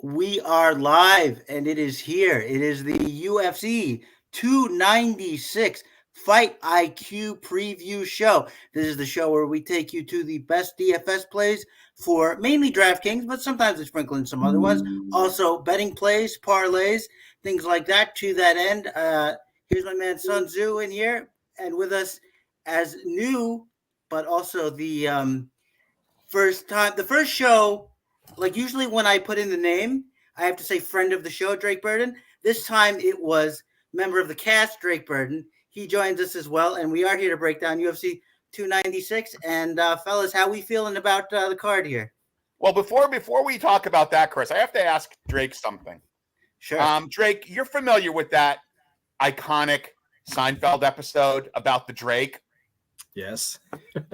We are live, and it is here. It is the UFC 296 Fight IQ preview show. This is the show where we take you to the best DFS plays for mainly DraftKings, but sometimes we sprinkle in some other ones. Also, betting plays, parlays, things like that. To that end, here's my man Sun Tzu in here, and with us as new, but also the the first show. Like usually when I put in the name, I have to say friend of the show, Drake Burden. This time it was member of the cast, Drake Burden. He joins us as well, and we are here to break down UFC 296. And fellas, how we feeling about the card here? Well, before we talk about that, Chris, I have to ask Drake something. Sure. Drake, you're familiar with that iconic Seinfeld episode about the Drake? Yes.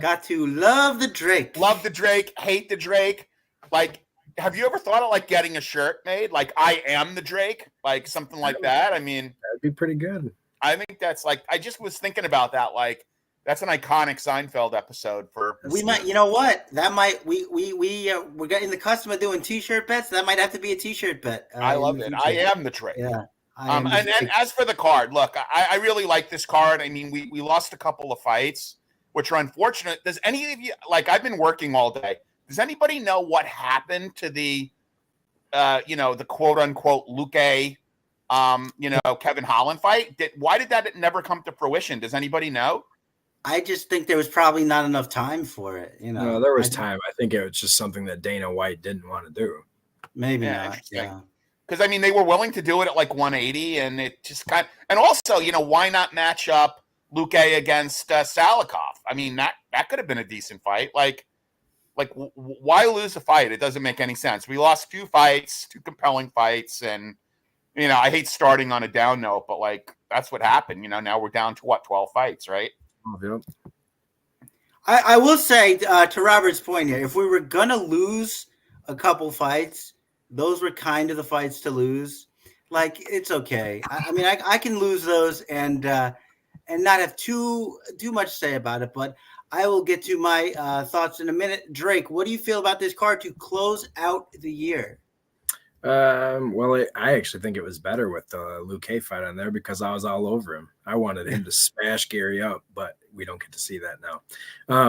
Got to love the Drake. Love the Drake, hate the Drake. Like, have you ever thought of like getting a shirt made? Like, I am the Drake, like something like that. I mean, that'd be pretty good. I think that's like, I just was thinking about that. Like, that's an iconic Seinfeld episode for. We might, you know what? That might we're getting the custom of doing T-shirt bets. That might have to be a T-shirt bet. I love it. I am the Drake. Yeah. And as for the card, look, I really like this card. I mean, we lost a couple of fights, which are unfortunate. Does any of you, like, I've been working all day. Does anybody know what happened to the, the quote unquote Luque, Kevin Holland fight? Why did that never come to fruition? Does anybody know? I just think there was probably not enough time for it. No, there was time. I think it was just something that Dana White didn't want to do. Maybe not. Yeah. Because I mean, they were willing to do it at like 180, and it just and also, why not match up Luque against Salikov? I mean, that could have been a decent fight. Like, why lose a fight? It doesn't make any sense. We lost a few fights, 2 compelling fights, and I hate starting on a down note, but like that's what happened. Now we're down to 12 fights, right? Oh, yep. I will say to Robert's point here, if we were gonna lose a couple fights, those were kind of the fights to lose. Like, it's okay. I mean, I can lose those and not have too much to say about it, but I will get to my thoughts in a minute. Drake, what do you feel about this card to close out the year? Well, I actually think it was better with the Luque fight on there because I was all over him. I wanted him to smash Gary up, but we don't get to see that now.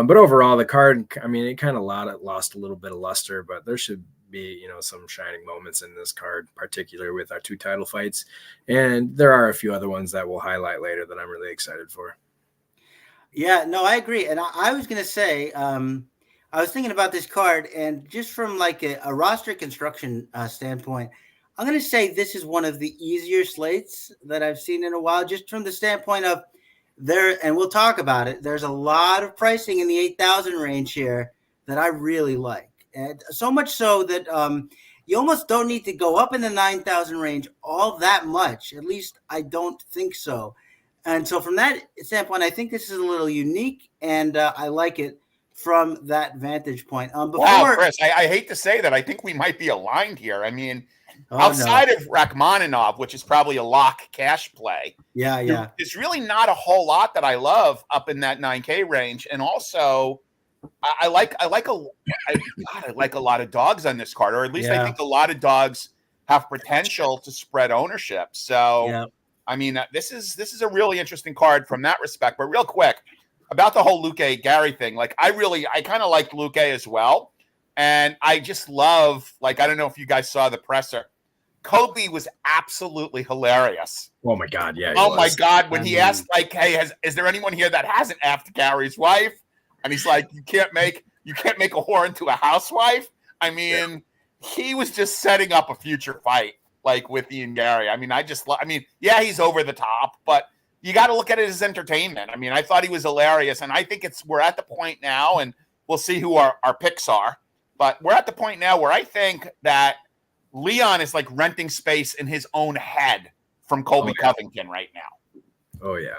But overall, the card, I mean, it kind of lost a little bit of luster, but there should be, some shining moments in this card, particularly with our 2 title fights. And there are a few other ones that we'll highlight later that I'm really excited for. Yeah, no, I agree. And I was going to say, I was thinking about this card, and just from like a roster construction standpoint, I'm going to say this is one of the easier slates that I've seen in a while, just from the standpoint of and we'll talk about it. There's a lot of pricing in the 8,000 range here that I really like. And so much so that you almost don't need to go up in the 9,000 range all that much. At least I don't think so. And so from that standpoint, I think this is a little unique, and I like it from that vantage point. Wow, Chris, I hate to say that. I think we might be aligned here. I mean, outside of Rachmaninoff, which is probably a lock cash play. Yeah. There's really not a whole lot that I love up in that 9K range. And also, I like a lot of dogs on this card, or at least I think a lot of dogs have potential to spread ownership. So, I mean, this is a really interesting card from that respect. But real quick, about the whole Luque Gary thing, like I kind of like Luque as well. And I just love, like, I don't know if you guys saw the presser. Colby was absolutely hilarious. Oh my God. Yeah. Oh my God. When he asked, like, hey, is there anyone here that hasn't effed Gary's wife? And he's like, you can't make a whore into a housewife. I mean, he was just setting up a future fight, like with Ian Gary. I mean, yeah, he's over the top, but you got to look at it as entertainment. I mean, I thought he was hilarious, and I think we're at the point now, and we'll see who our picks are, but we're at the point now where I think that Leon is like renting space in his own head from Colby Covington right now. Oh yeah.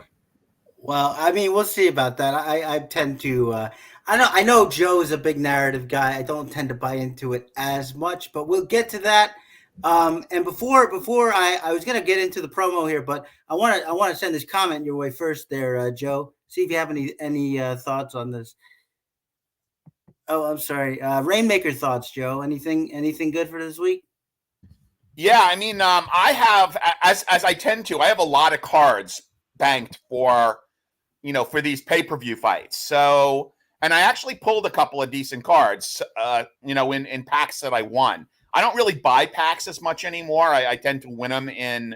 Well, I mean, we'll see about that. I tend to, I know Joe is a big narrative guy. I don't tend to buy into it as much, but we'll get to that. And before I was going to get into the promo here, but I want to send this comment your way first there, Joe. See if you have any thoughts on this. Oh, I'm sorry. Rainmaker thoughts, Joe. Anything good for this week? Yeah, I mean, I have, as I tend to, I have a lot of cards banked for, for these pay-per-view fights. So, and I actually pulled a couple of decent cards, in packs that I won. I don't really buy packs as much anymore. I tend to win them in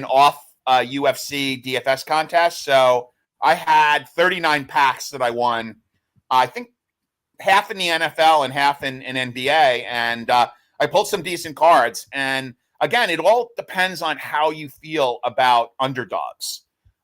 off UFC DFS contests. So I had 39 packs that I won. I think half in the NFL and half in NBA. And I pulled some decent cards. And again, it all depends on how you feel about underdogs.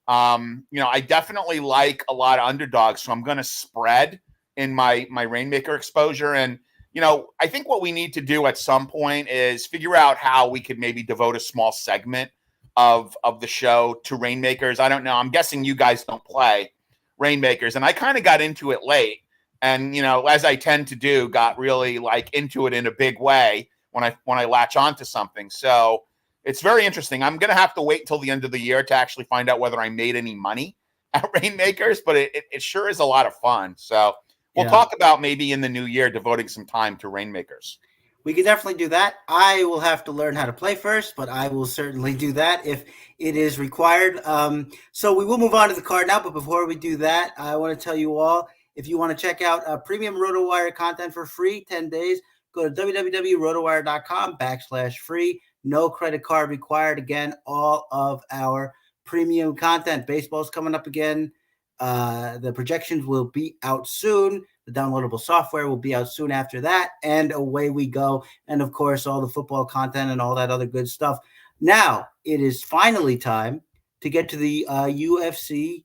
I definitely like a lot of underdogs, so I'm going to spread in my Rainmaker exposure. And, I think what we need to do at some point is figure out how we could maybe devote a small segment of the show to Rainmakers. I don't know. I'm guessing you guys don't play Rainmakers. And I kind of got into it late. And, as I tend to do, got really into it in a big way when I latch onto something. So it's very interesting. I'm going to have to wait until the end of the year to actually find out whether I made any money at Rainmakers, but it sure is a lot of fun. So we'll talk about maybe in the new year devoting some time to Rainmakers. We can definitely do that. I will have to learn how to play first, but I will certainly do that if it is required. So we will move on to the card now, but before we do that, I want to tell you all, if you want to check out premium RotoWire content for free, 10 days, go to www.rotowire.com/free. No credit card required. Again, all of our premium content. Baseball's coming up again. The projections will be out soon. The downloadable software will be out soon after that. And away we go. And, of course, all the football content and all that other good stuff. Now, it is finally time to get to the UFC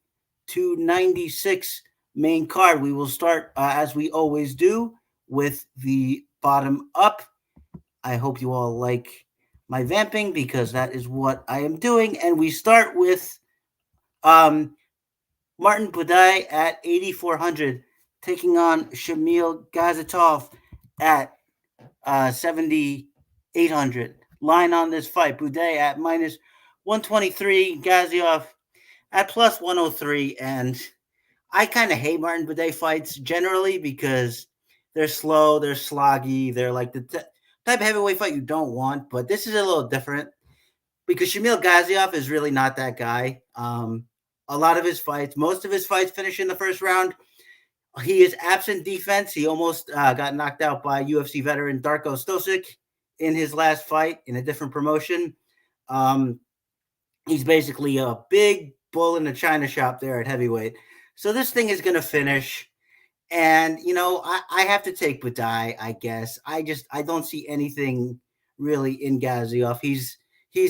296 main card. We will start, as we always do, with the bottom up. I hope you all like my vamping because that is what I am doing. And we start with Martin Buday at 8,400 taking on Shamil Gazitov at 7,800. Line on this fight, Buday at minus 123, Gazitov at plus 103. And I kind of hate Martin Buday fights generally because they're slow, they're sloggy, they're like the type of heavyweight fight you don't want. But this is a little different because Shamil Gazitov is really not that guy. A lot of his fights, most of his fights finish in the first round. He is absent defense. He almost got knocked out by UFC veteran Darko Stosic in his last fight in a different promotion. He's basically a big bull in the china shop there at heavyweight. So this thing is going to finish. And, I have to take Buday, I guess. I don't see anything really in Gazitov. He's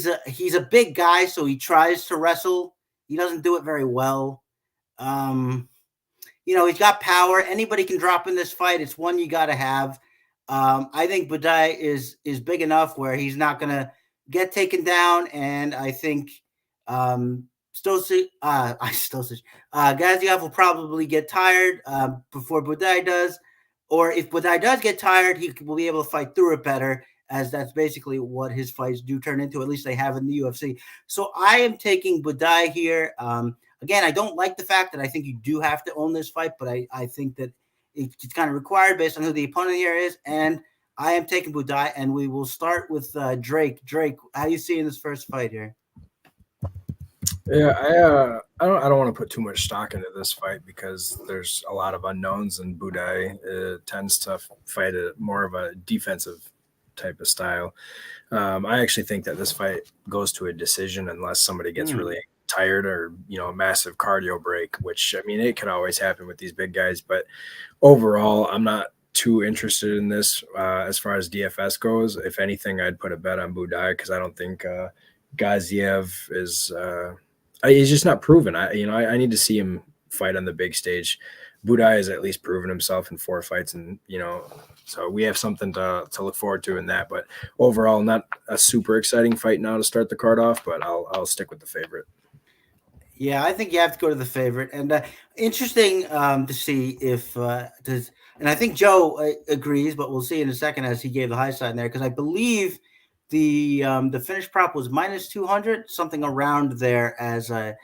a big guy, so he tries to wrestle. He doesn't do it very well. He's got power. Anybody can drop in this fight. It's one you got to have. I think Buday is big enough where he's not going to get taken down. And I think Gazitov will probably get tired before Buday does. Or if Buday does get tired, he will be able to fight through it better, as that's basically what his fights do turn into. At least they have in the UFC. So I am taking Buday here. Again, I don't like the fact that I think you do have to own this fight, but I think that it's kind of required based on who the opponent here is. And I am taking Buday, and we will start with Drake. Drake, how you seeing this first fight here? Yeah, I don't want to put too much stock into this fight because there's a lot of unknowns, and Buday tends to fight more of a defensive type of style. I actually think that this fight goes to a decision unless somebody gets really tired or a massive cardio break, which it can always happen with these big guys. But overall, I'm not too interested in this as far as DFS goes. If anything, I'd put a bet on Buday because I don't think Gaziev is he's just not proven. I need to see him fight on the big stage. Buday has at least proven himself in 4 fights, and so we have something to look forward to in that. But overall, not a super exciting fight now to start the card off, but I'll stick with the favorite. Yeah, I think you have to go to the favorite. And interesting to see if and I think Joe agrees, but we'll see in a second as he gave the high side in there, because I believe the finish prop was minus 200, something around there as I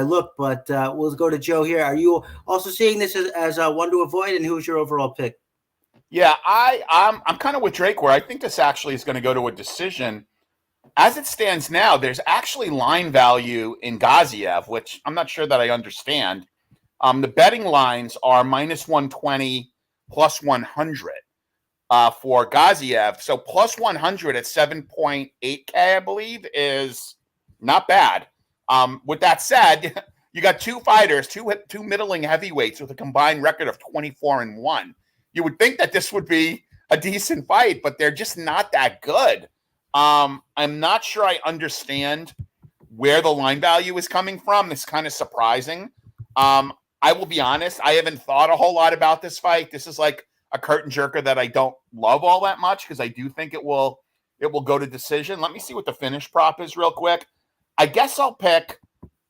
look. But we'll go to Joe here. Are you also seeing this as one to avoid, and who's your overall pick? Yeah, I'm kind of with Drake where I think this actually is going to go to a decision. as it stands now, there's actually line value in Gaziev, which I'm not sure that I understand. The betting lines are minus 120, plus 100 for Gaziev. So plus 100 at 7.8K, I believe, is not bad. With that said, you got two fighters, two middling heavyweights with a combined record of 24-1. You would think that this would be a decent fight, but they're just not that good. I'm not sure I understand where the line value is coming from. It's kind of surprising. I will be honest, I haven't thought a whole lot about this fight. This is like a curtain jerker that I don't love all that much because I do think it will go to decision. Let me see what the finish prop is real quick. I guess I'll pick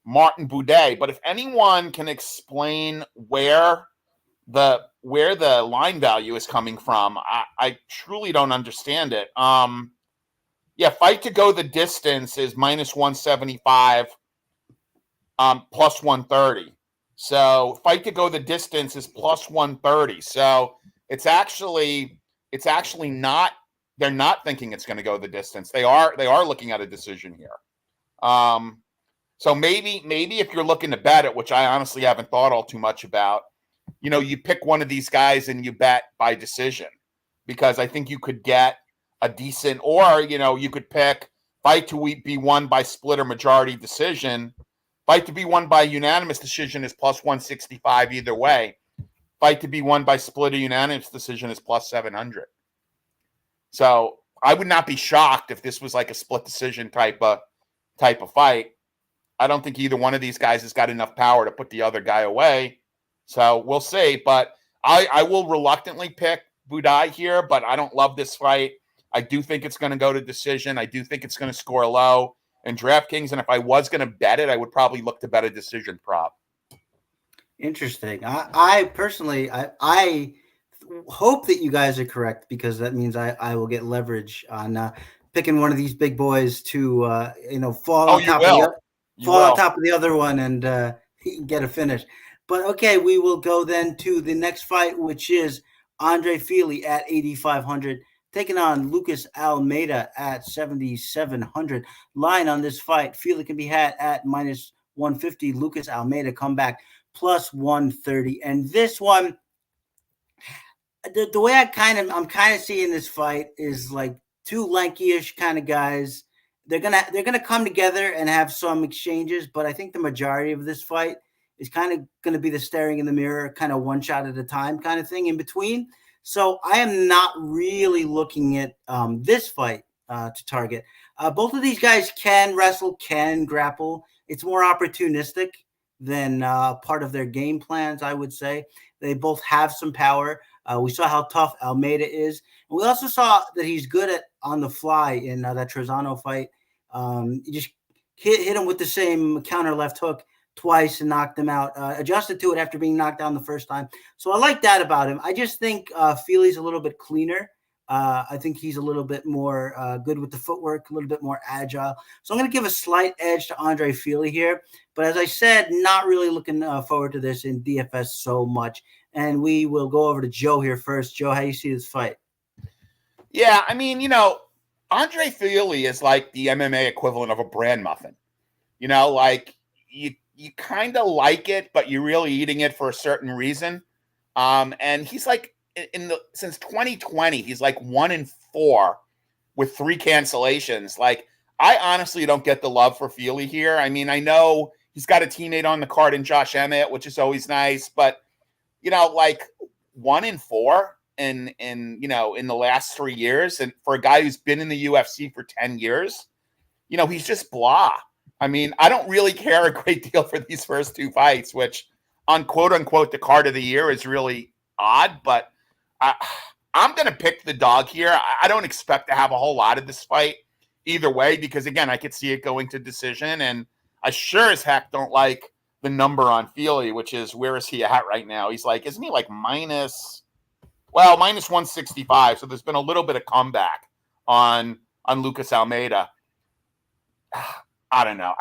Martin Boudet, but if anyone can explain where the line value is coming from, I truly don't understand it. Yeah, fight to go the distance is minus 175, plus 130. So fight to go the distance is plus 130. So it's actually not. They're not thinking it's going to go the distance. They are looking at a decision here. So maybe if you're looking to bet it, which I honestly haven't thought all too much about, you pick one of these guys and you bet by decision, because I think you could get a decent, or you could pick fight to be won by split or majority decision. Fight to be won by unanimous decision is plus 165 either way. Fight to be won by split or unanimous decision is plus 700. So I would not be shocked if this was like a split decision type of fight. I don't think either one of these guys has got enough power to put the other guy away. So we'll see. But I will reluctantly pick Boudet here, but I don't love this fight. I do think it's going to go to decision. I do think it's going to score low in DraftKings. And if I was going to bet it, I would probably look to bet a decision prop. Interesting. I personally, I hope that you guys are correct, because that means I will get leverage on picking one of these big boys to fall on top of the other one and get a finish. But okay, we will go then to the next fight, which is Andre Fili at 8,500 taking on Lucas Almeida at 7,700. Line on this fight, Fili can be had at minus 150. Lucas Almeida come back plus 130. And this one, the way I'm kind of seeing this fight is like two lankyish kind of guys. They're gonna come together and have some exchanges, but I think the majority of this fight is kind of going to be the staring in the mirror, kind of one shot at a time kind of thing in between. So I am not really looking at this fight to target. Both of these guys can wrestle, can grapple. It's more opportunistic than part of their game plans, I would say. They both have some power. We saw how tough Almeida is. And we also saw that he's good at on the fly in that Trezano fight. You just hit him with the same counter left hook twice and knocked him out. Adjusted to it after being knocked down the first time. So I like that about him. I just think Fili's a little bit cleaner. I think he's a little bit more good with the footwork, a little bit more agile. So I'm going to give a slight edge to Andre Fili here. But as I said, not really looking forward to this in DFS so much. And we will go over to Joe here first. Joe, how do you see this fight? Yeah, I mean, Andre Fili is like the MMA equivalent of a bran muffin. Like you kind of like it, but you're really eating it for a certain reason. And he's like since 2020, he's like 1-4 with 3 cancellations. Like, I honestly don't get the love for Fili here. I mean, I know he's got a teammate on the card in Josh Emmett, which is always nice, but like 1-4 in the last 3 years, and for a guy who's been in the UFC for 10 years, he's just blah. I mean, I don't really care a great deal for these first 2 fights, which on quote unquote the card of the year is really odd, but I'm going to pick the dog here. I don't expect to have a whole lot of this fight either way, because again, I could see it going to decision, and I sure as heck don't like the number on Fili, which is, where is he at right now? He's like, isn't he like minus 165? So there's been a little bit of comeback on Lucas Almeida. I don't know.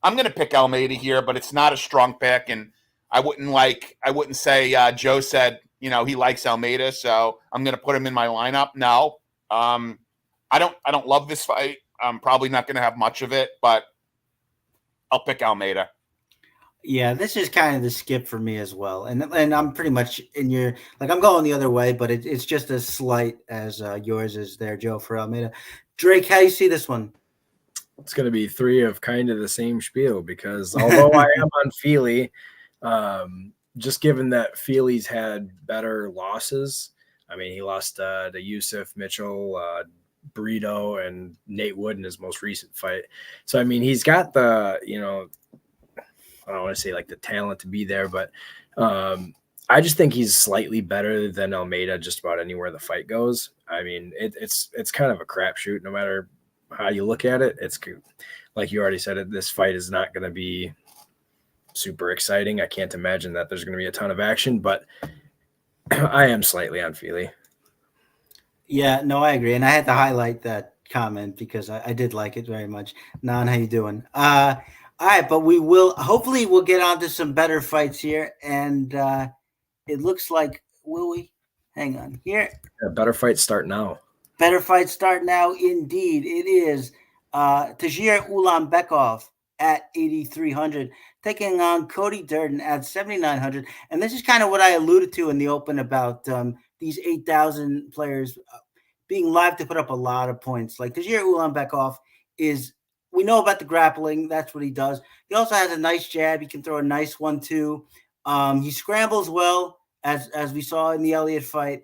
I'm going to pick Almeida here, but it's not a strong pick, and I wouldn't say Joe said he likes Almeida, so I'm going to put him in my lineup. No, I don't love this fight. I'm probably not going to have much of it, but I'll pick Almeida. Yeah, this is kind of the skip for me as well, and I'm pretty much in your I'm going the other way, but it's just as slight as yours is there, Joe, for Almeida. Drake, how you see this one? It's going to be three of kind of the same spiel because although I am on Feely, just given that Feely's had better losses, I mean, he lost to Yusuf, Mitchell, Brito, and Nate Wood in his most recent fight. So, I mean, he's got the, I don't want to say the talent to be there, but I just think he's slightly better than Almeida just about anywhere the fight goes. I mean, it's kind of a crapshoot no matter how you look at it. It's like you already said, this fight is not going to be super exciting. I can't imagine that there's going to be a ton of action, but I am slightly on Feely. Yeah, no, I agree. And I had to highlight that comment because I did like it very much. Nan, how you doing? All right, but hopefully we'll get on to some better fights here. And it looks like, will we? Hang on here. Yeah, better fights start now. Better fights start now. Indeed, it is Tajir Ulanbekov at 8,300, taking on Cody Durden at 7,900. And this is kind of what I alluded to in the open about these 8,000 players being live to put up a lot of points. Like Tajir Ulanbekov we know about the grappling. That's what he does. He also has a nice jab. He can throw a nice one too. He scrambles well, as we saw in the Elliott fight.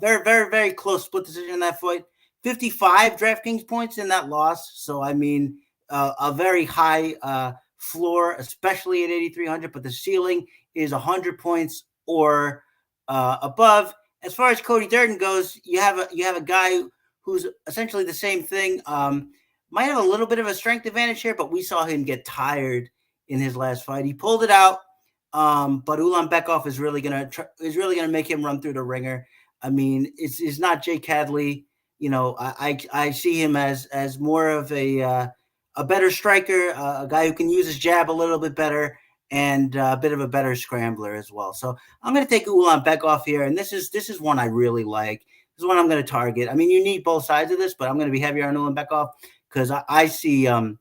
Very, very, very close split decision in that fight. 55 DraftKings points in that loss. So, I mean, a very high floor, especially at 8,300, but the ceiling is 100 points or above. As far as Cody Durden goes, you have a guy who's essentially the same thing. Might have a little bit of a strength advantage here, but we saw him get tired in his last fight. He pulled it out, but Ulanbekov is really gonna make him run through the ringer. I mean, it's not Jake Hadley. I see him as more of a better striker, a guy who can use his jab a little bit better, and a bit of a better scrambler as well. So I'm going to take Ulanbekov here, and this is one I really like. This is one I'm going to target. I mean, you need both sides of this, but I'm going to be heavier on Ulanbekov because I see the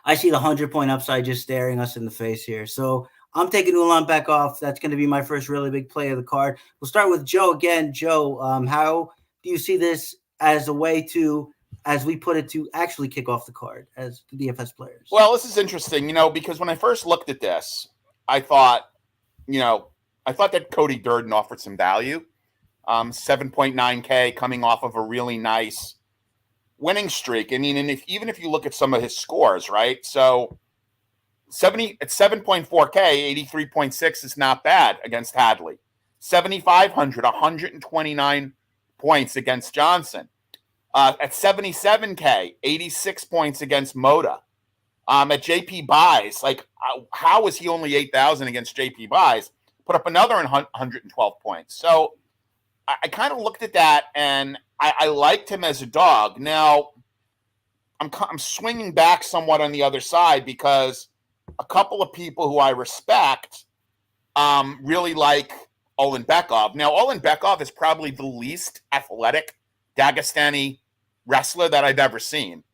100-point upside just staring us in the face here. So I'm taking Ulanbekov. That's going to be my first really big play of the card. We'll start with Joe again. Joe, how do you see this as a way to, as we put it, to actually kick off the card as the DFS players? Well, this is interesting, because when I first looked at this, I thought that Cody Durden offered some value. 7.9K coming off of a really nice winning streak. I mean, and even if you look at some of his scores, right? So 7.4K, 83.6 is not bad against Hadley. 7,500, 129 points against Johnson. At 77K, 86 points against Moda. At JP Buys, how is he only 8,000 against JP Buys? Put up another 112 points. So I kind of looked at that, and I liked him as a dog. Now, I'm swinging back somewhat on the other side because a couple of people who I respect really like Ulanbekov. Now, Ulanbekov is probably the least athletic Dagestani wrestler that I've ever seen.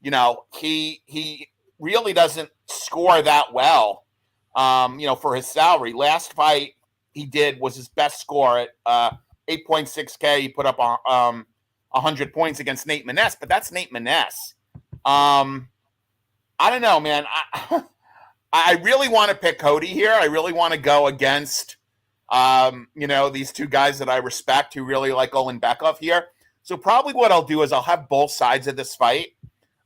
He really doesn't score that well, for his salary. Last fight he did was his best score at 8.6K. He put up 100 points against Nate Maness, but that's Nate Maness. I don't know, man. I really want to pick Cody here. I really want to go against, these two guys that I respect who really like Ulanbekov here. So probably what I'll do is I'll have both sides of this fight.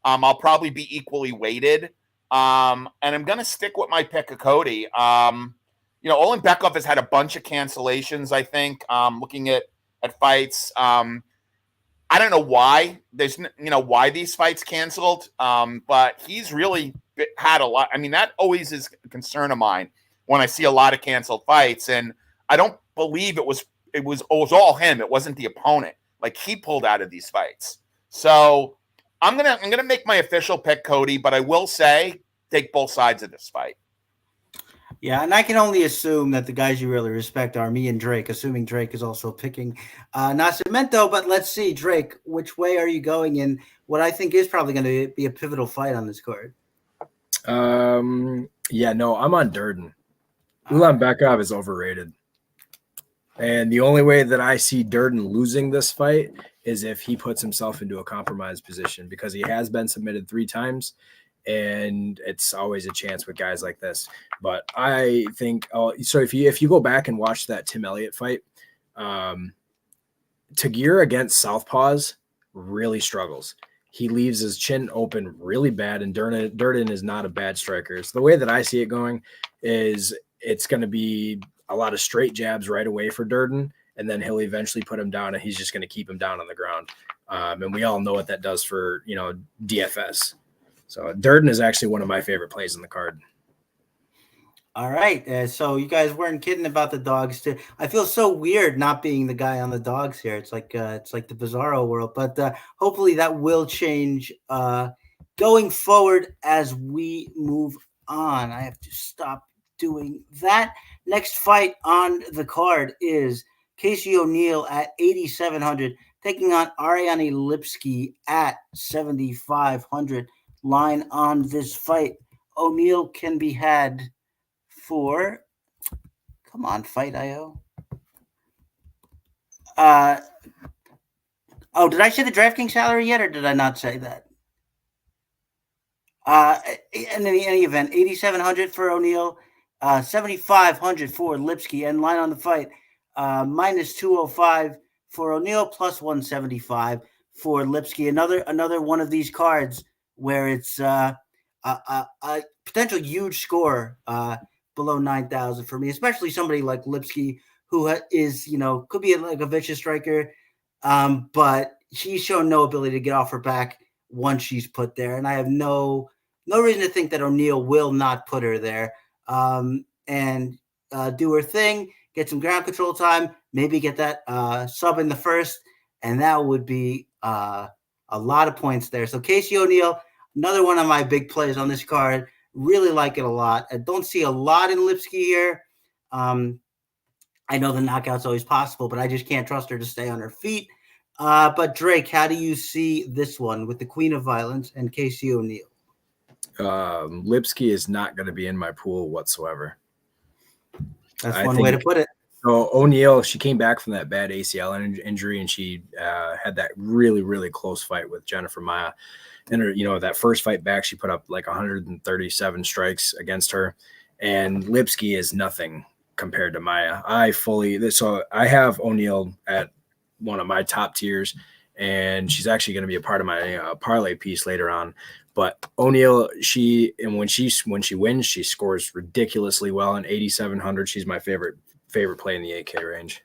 I'll probably be equally weighted. And I'm going to stick with my pick of Cody. Ulanbekov has had a bunch of cancellations, I think, looking at fights. I don't know why why these fights canceled, but he's really had a lot. I mean, that always is a concern of mine when I see a lot of canceled fights, and I don't believe it was all him. It wasn't the opponent. He pulled out of these fights. So I'm gonna make my official pick Cody, but I will say take both sides of this fight. Yeah, and I can only assume that the guys you really respect are me and Drake, assuming Drake is also picking Nascimento. But let's see, Drake, which way are you going in what I think is probably going to be a pivotal fight on this card? Yeah, no, I'm on Durden. Ulanbekov is overrated. And the only way that I see Durden losing this fight is if he puts himself into a compromised position, because he has been submitted 3 times, and it's always a chance with guys like this. But I think so. If you go back and watch that Tim Elliott fight, Tagir against southpaws really struggles. He leaves his chin open really bad, and Durden is not a bad striker. So the way that I see it going is it's going to be a lot of straight jabs right away for Durden, and then he'll eventually put him down, and he's just going to keep him down on the ground. And we all know what that does for, DFS. So Durden is actually one of my favorite plays in the card. All right. So you guys weren't kidding about the dogs too. I feel so weird not being the guy on the dogs here. It's like the Bizarro world, but hopefully that will change going forward as we move on. I have to stop doing that. Next fight on the card is Casey O'Neill at 8,700 taking on Ariane Lipski at 7,500. Line on this fight: O'Neill can be had for, come on, Fight.io. Did I say the DraftKings salary yet, or did I not say that? In any event, 8,700 for O'Neill, 7,500 for Lipski, and line on the fight, minus 205 for O'Neill, plus 175 for Lipski. Another one of these cards where it's a potential huge score below 9,000 for me, especially somebody like Lipski, who is, could be like a vicious striker, but she's shown no ability to get off her back once she's put there. And I have no reason to think that O'Neill will not put her there and do her thing, get some ground control time, maybe get that sub in the first, and that would be a lot of points there. So Casey O'Neill, another one of my big plays on this card. Really like it a lot. I don't see a lot in Lipski here. I know the knockout's always possible, but I just can't trust her to stay on her feet. But Drake, how do you see this one with the Queen of Violence and Casey O'Neill? Lipski is not going to be in my pool whatsoever. That's one way to put it. So O'Neill, she came back from that bad ACL injury, and she had that really, really close fight with Jennifer Maia. And that first fight back, she put up like 137 strikes against her, and Lipski is nothing compared to Maia. So I have O'Neill at one of my top tiers, and she's actually going to be a part of my parlay piece later on. But O'Neill, when she wins, she scores ridiculously well. In 8,700, she's my favorite play in the 8K range.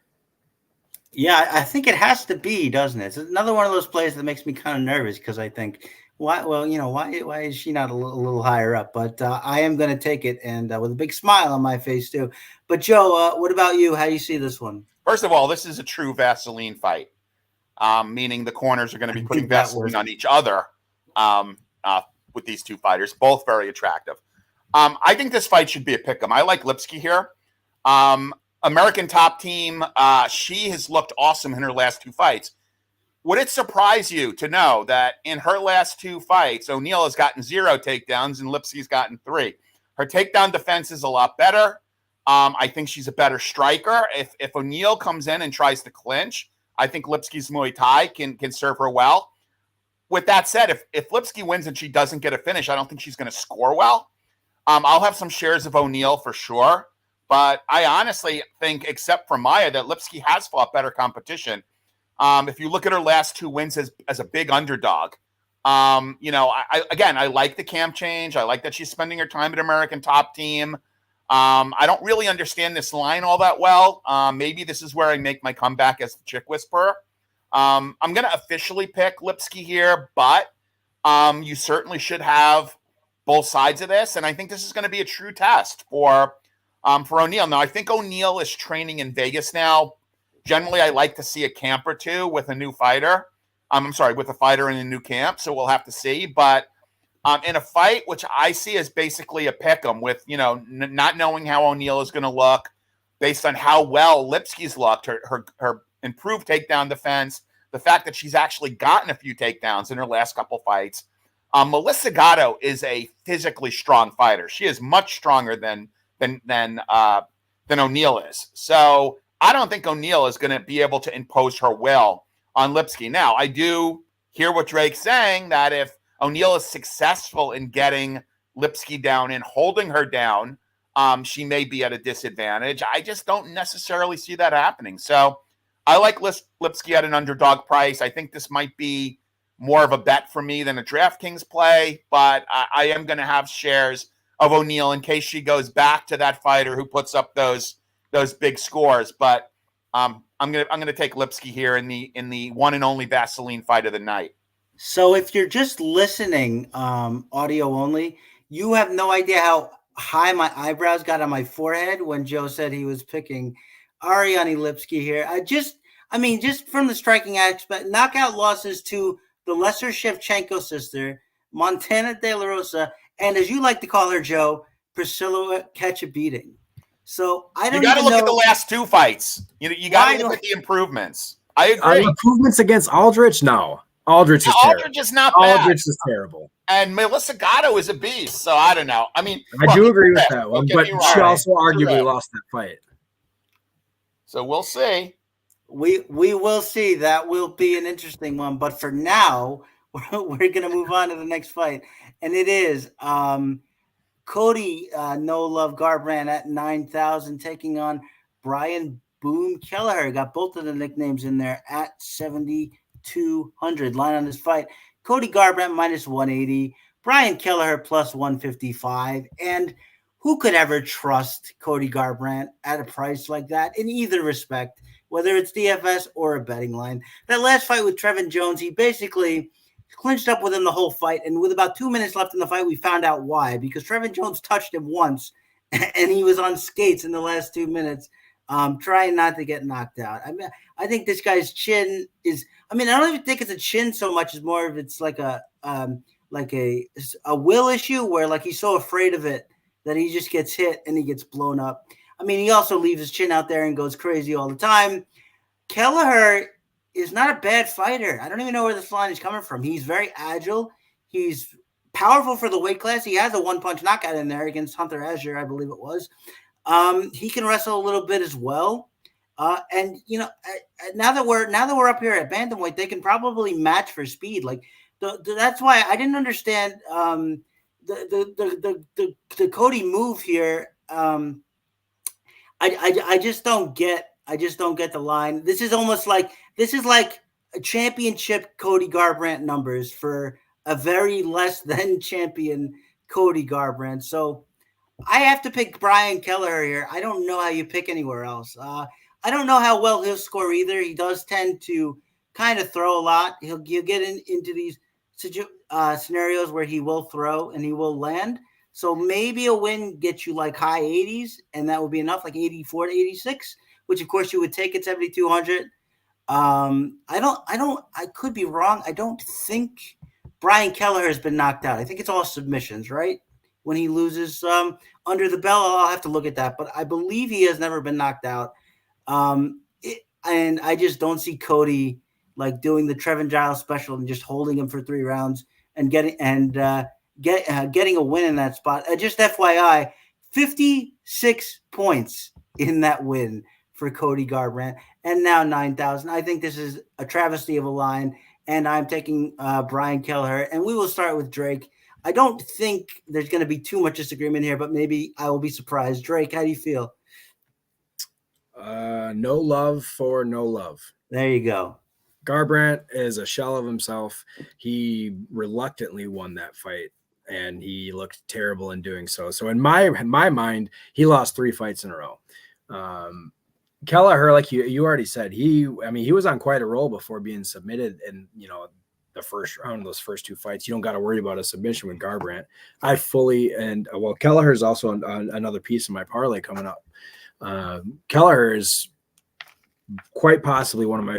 Yeah, I think it has to be, doesn't it? It's another one of those plays that makes me kind of nervous because I think, why is she not a little higher up? But I am going to take it, and with a big smile on my face too. But Joe, what about you? How do you see this one? First of all, this is a true Vaseline fight, meaning the corners are going to be putting Vaseline on each other with these two fighters, both very attractive. I think this fight should be a pick 'em. I like Lipski here. American Top Team, she has looked awesome in her last 2 fights. Would it surprise you to know that in her last 2 fights, O'Neill has gotten 0 takedowns and Lipski's gotten 3? Her takedown defense is a lot better. I think she's a better striker. If O'Neill comes in and tries to clinch, I think Lipski's Muay Thai can serve her well. With that said, if Lipski wins and she doesn't get a finish, I don't think she's going to score well. I'll have some shares of O'Neill for sure. But I honestly think, except for Maia, that Lipski has fought better competition. If you look at her last 2 wins as a big underdog, I like the camp change. I like that she's spending her time at American Top Team. I don't really understand this line all that well. Maybe this is where I make my comeback as the Chick Whisperer. I'm going to officially pick Lipski here, but you certainly should have both sides of this. And I think this is going to be a true test for O'Neill. Now, I think O'Neill is training in Vegas now. Generally, I like to see a camp or 2 with a new fighter. With a fighter in a new camp. So we'll have to see. But in a fight, which I see as basically a pick 'em with, not knowing how O'Neal is going to look based on how well Lipski's looked, her improved takedown defense, the fact that she's actually gotten a few takedowns in her last couple fights. Melissa Gatto is a physically strong fighter. She is much stronger than O'Neal is. So I don't think O'Neal is going to be able to impose her will on Lipski. Now, I do hear what Drake's saying, that if O'Neal is successful in getting Lipski down and holding her down, she may be at a disadvantage. I just don't necessarily see that happening. So I like Lipski at an underdog price. I think this might be more of a bet for me than a DraftKings play, but I am going to have shares of O'Neal in case she goes back to that fighter who puts up those big scores. But I'm gonna take Lipski here in the one and only Vaseline fight of the night. So if you're just listening, audio only, you have no idea how high my eyebrows got on my forehead when Joe said he was picking Ariane Lipski here. Just from the striking aspect, knockout losses to the lesser Shevchenko sister, Montana De La Rosa, and as you like to call her, Joe, Priscilla Ketchabeating. So I don't. You got to look at the last two fights. You got to look at the improvements. I agree. Improvements against Aldrich? No. Aldrich is terrible. Aldrich is not bad. Aldrich is terrible. And Melissa Gatto is a beast, so I don't know. I mean, I do agree with that one, but she also arguably lost that fight. So we'll see. We will see. That will be an interesting one. But for now, we're going to move on to the next fight, and it is Cody No Love Garbrandt at 9,000 taking on Brian Boom Kelleher. Got both of the nicknames in there at 7,200. Line on this fight: Cody Garbrandt minus 180, Brian Kelleher plus 155. And who could ever trust Cody Garbrandt at a price like that in either respect, whether it's DFS or a betting line? That last fight with Trevin Jones, he basically clinched up with him the whole fight. And with about 2 minutes left in the fight, we found out why, because Trevin Jones touched him once and he was on skates in the last 2 minutes, trying not to get knocked out. I think this guy's chin is, I don't even think it's a chin so much as more of it's like a will issue where like he's so afraid of it that he just gets hit and he gets blown up. He also leaves his chin out there and goes crazy all the time. Kelleher is not a bad fighter. I don't even know where this line is coming from. He's very agile. He's powerful for the weight class. He has a one-punch knockout in there against Hunter Azure, I believe it was. He can wrestle a little bit as well. And now that we're up here at bantamweight, they can probably match for speed. Like that's why I didn't understand the Cody move here. I just don't get the line. This is like a championship Cody Garbrandt numbers for a very less than champion Cody Garbrandt. So I have to pick Brian Kelleher here. I don't know how you pick anywhere else. I don't know how well he'll score either. He does tend to kind of throw a lot. He'll get into these scenarios where he will throw and he will land. So maybe a win gets you like high 80s, and that would be enough, like 84 to 86, which of course you would take at 7,200. I could be wrong. I don't think Brian Kelleher has been knocked out. I think it's all submissions, right? When he loses under the bell, I'll have to look at that, but I believe he has never been knocked out. And I just don't see Cody like doing the Trevin Giles special and just holding him for 3 rounds and getting a win in that spot. Just FYI, 56 points in that win for Cody Garbrandt, and now 9,000. I think this is a travesty of a line, and I'm taking Brian Kelleher, and we will start with Drake. I don't think there's going to be too much disagreement here, but maybe I will be surprised. Drake, how do you feel? No love for no love. There you go. Garbrandt is a shell of himself. He reluctantly won that fight, and he looked terrible in doing so. So in my mind, he lost 3 fights in a row. Kelleher, like you already said, he was on quite a roll before being submitted in, the first round of those first 2 fights. You don't got to worry about a submission with Garbrandt. Kelleher is also on another piece of my parlay coming up. Kelleher is quite possibly one of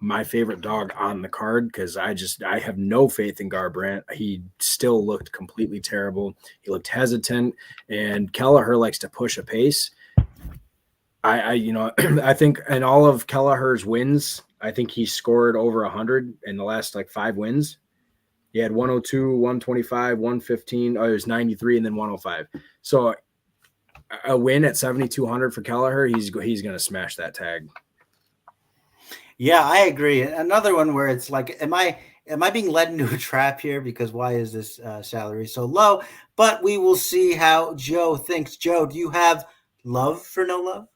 my favorite dog on the card, because I have no faith in Garbrandt. He still looked completely terrible. He looked hesitant, and Kelleher likes to push a pace. I think in all of Kelleher's wins, I think he scored over 100 in the last like 5 wins. He had 102, 125, 115. Oh, it was 93 and then 105. So a win at 7,200 for Kelleher, he's going to smash that tag. Yeah, I agree. Another one where it's like, am I being led into a trap here? Because why is this salary so low? But we will see how Joe thinks. Joe, do you have love for no love?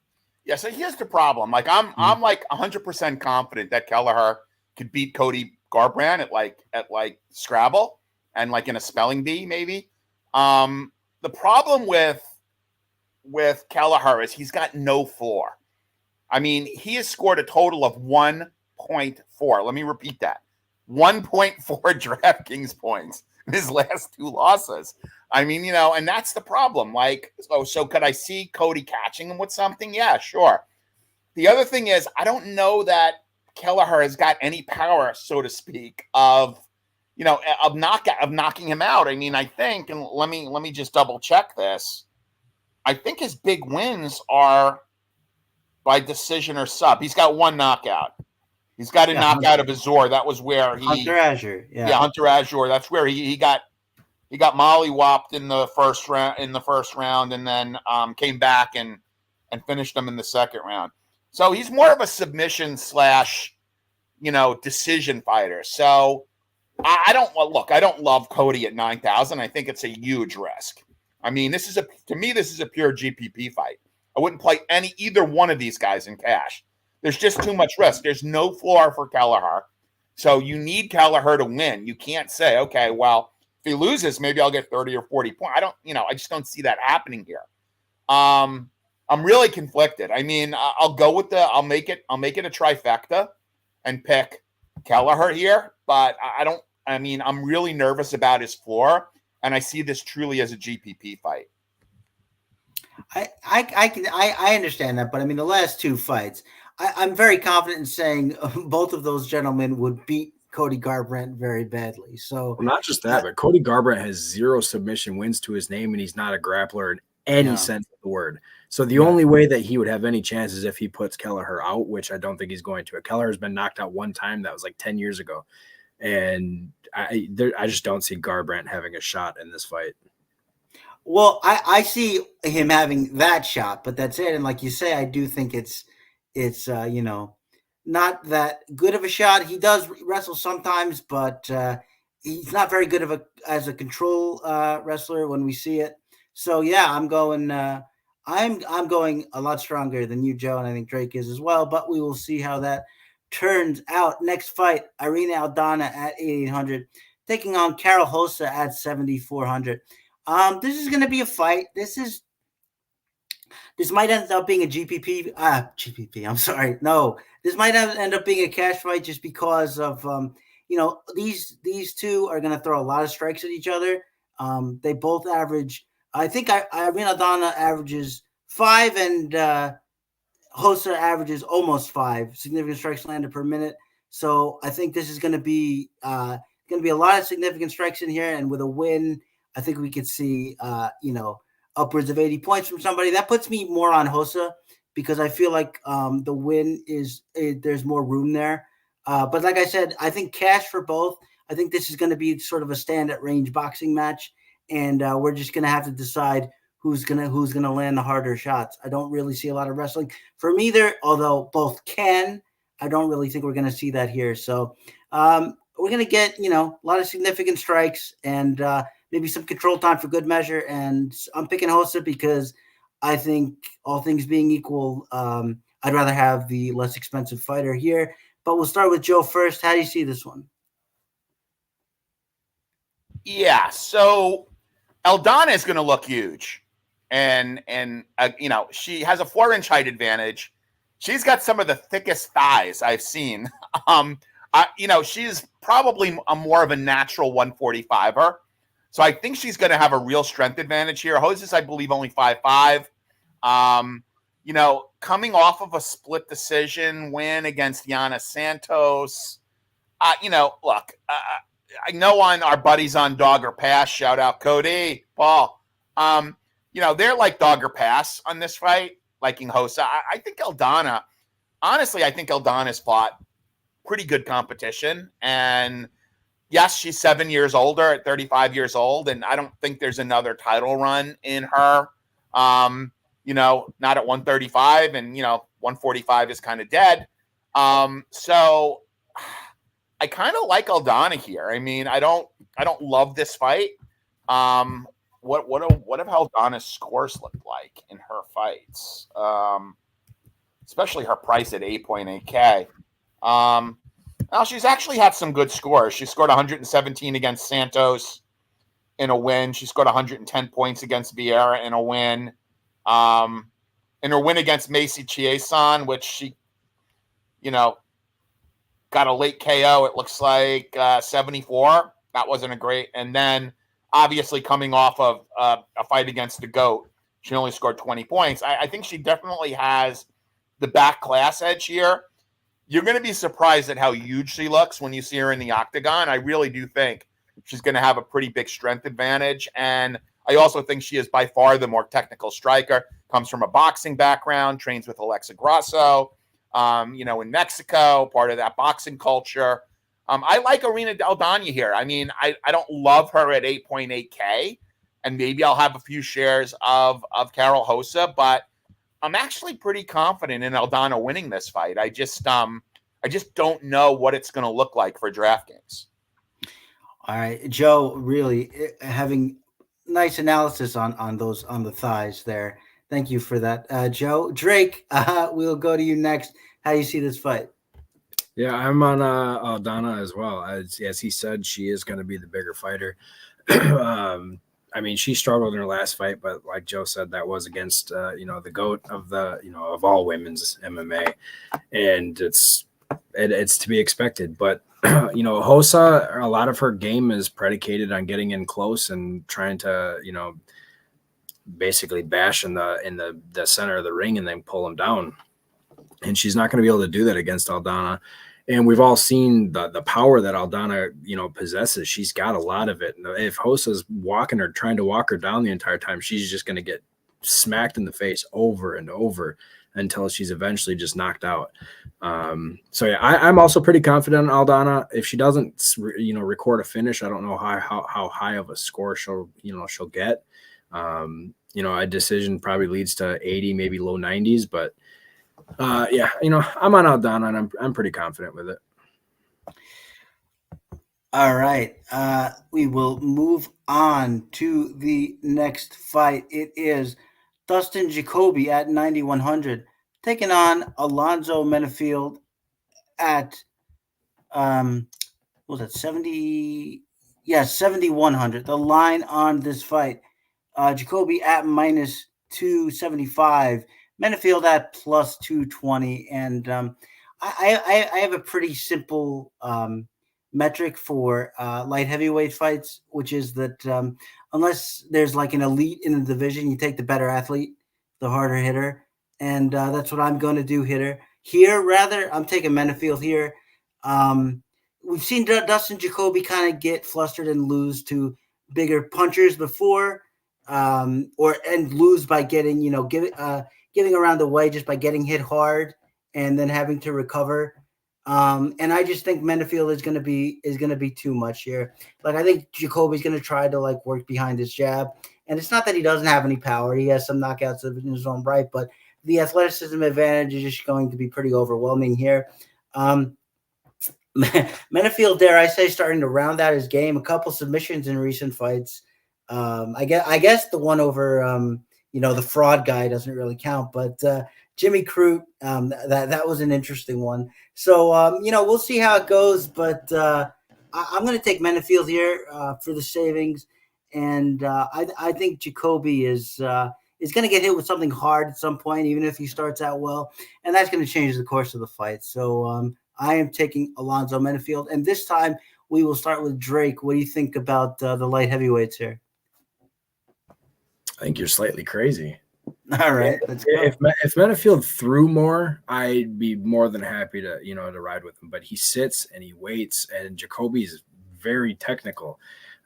Yeah, so here's the problem. Like I'm like 100% confident that Kelleher could beat Cody Garbrandt at like Scrabble and like in a spelling bee maybe. The problem with Kelleher is he's got no floor. I mean, he has scored a total of 1.4. Let me repeat that. 1.4 DraftKings points in his last 2 losses. I mean, and that's the problem. Like, so could I see Cody catching him with something? Yeah, sure. The other thing is, I don't know that Kelleher has got any power, so to speak, of knocking him out. I mean, I think, and let me just double check this. I think his big wins are by decision or sub. He's got 1 knockout. He's got a knockout of Azor. That was where Hunter Azure. Yeah, Hunter Azure. That's where he got mollywopped in the first round, and then came back and finished him in the second round. So he's more of a submission / decision fighter. So I don't love Cody at 9,000. I think it's a huge risk. I mean, this is a pure GPP fight. I wouldn't play either one of these guys in cash. There's just too much risk. There's no floor for Kelleher. So you need Kelleher to win. You can't say, okay, well, if he loses, maybe I'll get 30 or 40 points. I just don't see that happening here. I'm really conflicted. I mean, I'll make it a trifecta and pick Kelleher here, but I'm really nervous about his floor, and I see this truly as a GPP fight. I understand that, but I mean, the last 2 fights, I'm very confident in saying both of those gentlemen would beat Cody Garbrandt very badly. So not just that, but Cody Garbrandt has 0 submission wins to his name, and he's not a grappler in any sense of the word. So the only way that he would have any chance is if he puts Kelleher out, which I don't think he's going to. Kelleher has been knocked out 1 time. That was like 10 years ago. And I just don't see Garbrandt having a shot in this fight. Well, I see him having that shot, but that's it. And like you say, I do think it's not that good of a shot. He does wrestle sometimes, but he's not very good as a control wrestler when we see it. So yeah, I'm going a lot stronger than you, Joe, and I think Drake is as well. But we will see how that turns out. Next fight, Irina Aldana at 8,800, taking on Carol Hossa at 7,400. This is going to be a fight. This might end up being a GPP. I'm sorry. No, this might end up being a cash fight just because of, these two are going to throw a lot of strikes at each other. They both average, I think Irina Aldana averages 5 and Hossa averages almost 5 significant strikes landed per minute. So I think this is going to be a lot of significant strikes in here. And with a win, I think we could see, upwards of 80 points from somebody. That puts me more on Hossa because I feel like the win there's more room there. But like I said, I think cash for both. I think this is going to be sort of a stand at range boxing match, and we're just going to have to decide who's gonna land the harder shots. I don't really see a lot of wrestling from either, although both can. I don't really think we're going to see that here. So we're going to get a lot of significant strikes and maybe some control time for good measure. And I'm picking Hossa because I think all things being equal, I'd rather have the less expensive fighter here. But we'll start with Joe first. How do you see this one? Yeah, so Aldana is going to look huge. And she has a 4-inch height advantage. She's got some of the thickest thighs I've seen. She's probably more of a natural 145er. So I think she's going to have a real strength advantage here. Hoses, I believe, only 5'5". coming off of a split decision win against Yana Santos, look, I know on our buddies on Dog or Pass, shout out Cody, Paul, they're like Dog or Pass on this fight, liking Hossa. I think Aldana's fought pretty good competition. And yes, she's 7 years older at 35 years old. And I don't think there's another title run in her, not at 135 and, 145 is kind of dead. So I kind of like Aldana here. I mean, I don't love this fight. What have Aldana's scores looked like in her fights? Especially her price at 8.8K. Now she's actually had some good scores. She scored 117 against Santos in a win. She scored 110 points against Vieira in a win. In her win against Macy Chiasson, which she, got a late KO, it looks like 74. That wasn't a great. And then obviously coming off of a fight against the GOAT, she only scored 20 points. I think she definitely has the back class edge here. You're going to be surprised at how huge she looks when you see her in the octagon. I really do think she's going to have a pretty big strength advantage. And I also think she is by far the more technical striker, comes from a boxing background, trains with Alexa Grasso, in Mexico, part of that boxing culture. I like Irina Aldana here. I mean, I don't love her at 8.8K, and maybe I'll have a few shares of Carol Hossa, but I'm actually pretty confident in Aldana winning this fight. I just don't know what it's going to look like for DraftKings. All right, Joe, really having nice analysis on the thighs there. Thank you for that, Joe. Drake, we'll go to you next. How do you see this fight? Yeah, I'm on Aldana as well. As he said, she is going to be the bigger fighter. I mean, she struggled in her last fight, but like Joe said, that was against the GOAT of of all women's MMA, and it's to be expected. But Hossa, a lot of her game is predicated on getting in close and trying to basically bash in the center of the ring and then pull them down. And she's not going to be able to do that against Aldana. And we've all seen the power that Aldana, possesses. She's got a lot of it. If Hossa's trying to walk her down the entire time, she's just going to get smacked in the face over and over until she's eventually just knocked out. So yeah, I'm also pretty confident in Aldana. If she doesn't, record a finish, I don't know how high of a score she'll get. A decision probably leads to 80, maybe low 90s, but I'm on Aldana and I'm pretty confident with it. All right. We will move on to the next fight. It is Dustin Jacoby at 9,100 taking on Alonzo Menefield at what was that, 70? Yeah, 7,100. The line on this fight, Jacoby at minus 275. Menefield at plus 220, and I have a pretty simple metric for light heavyweight fights, which is that unless there's like an elite in the division, you take the better athlete, the harder hitter, and that's what I'm going to do here. I'm taking Menefield here. We've seen Dustin Jacoby kind of get flustered and lose to bigger punchers before, and lose by getting giving around the way just by getting hit hard and then having to recover. And I just think Menefield is going to be too much here. Like, I think Jacoby's going to try to work behind his jab. And it's not that he doesn't have any power. He has some knockouts in his own right, but the athleticism advantage is just going to be pretty overwhelming here. Menefield, dare I say, starting to round out his game. A couple submissions in recent fights. I guess the one over the fraud guy doesn't really count, but Jimmy Crute, that was an interesting one. So we'll see how it goes, but I'm going to take Menefield here for the savings, and I think Jacoby is going to get hit with something hard at some point, even if he starts out well, and that's going to change the course of the fight. So I am taking Alonzo Menefield, and this time we will start with Drake. What do you think about the light heavyweights here? I think you're slightly crazy. All right, let's go. If Menifield threw more, I'd be more than happy to to ride with him. But he sits and he waits, and Jacoby's very technical.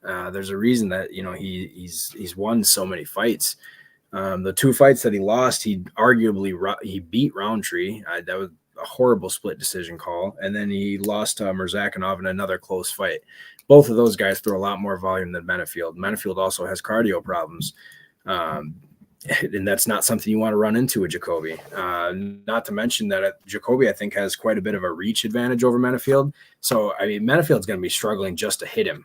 There's a reason that he's won so many fights. The 2 fights that he lost, he beat Roundtree. That was a horrible split decision call, and then he lost to Murzakanov in another close fight. Both of those guys throw a lot more volume than Menifield. Menifield also has cardio problems. And that's not something you want to run into with Jacoby. Not to mention that Jacoby, I think, has quite a bit of a reach advantage over Menifield. So, I mean, Menifield's going to be struggling just to hit him.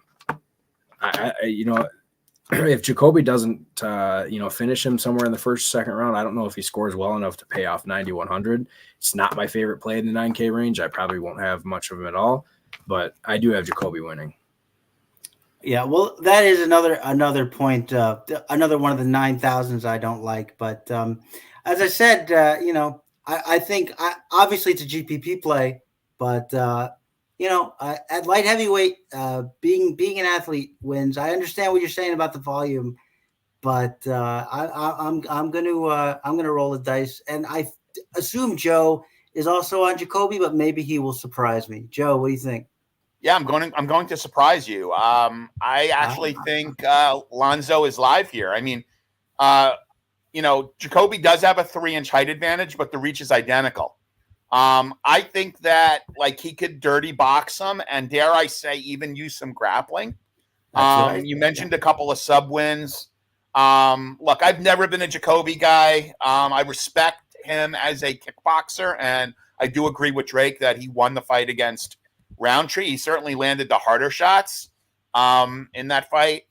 If Jacoby doesn't, finish him somewhere in the first, second round, I don't know if he scores well enough to pay off 9,100. It's not my favorite play in the 9K range. I probably won't have much of him at all, but I do have Jacoby winning. Yeah, well, that is another point, another one of the 9,000s I don't like. But as I said, I think obviously it's a GPP play, but at light heavyweight, being an athlete wins. I understand what you're saying about the volume, but I'm gonna roll the dice, and I assume Joe is also on Jacoby, but maybe he will surprise me. Joe, what do you think? Yeah, I'm going to surprise you. I actually think Lonzo is live here. I mean, Jacoby does have a 3-inch height advantage, but the reach is identical. I think that he could dirty box him, and dare I say, even use some grappling. You mentioned a couple of sub wins. Look, I've never been a Jacoby guy. I respect him as a kickboxer, and I do agree with Drake that he won the fight against Roundtree. He certainly landed the harder shots in that fight,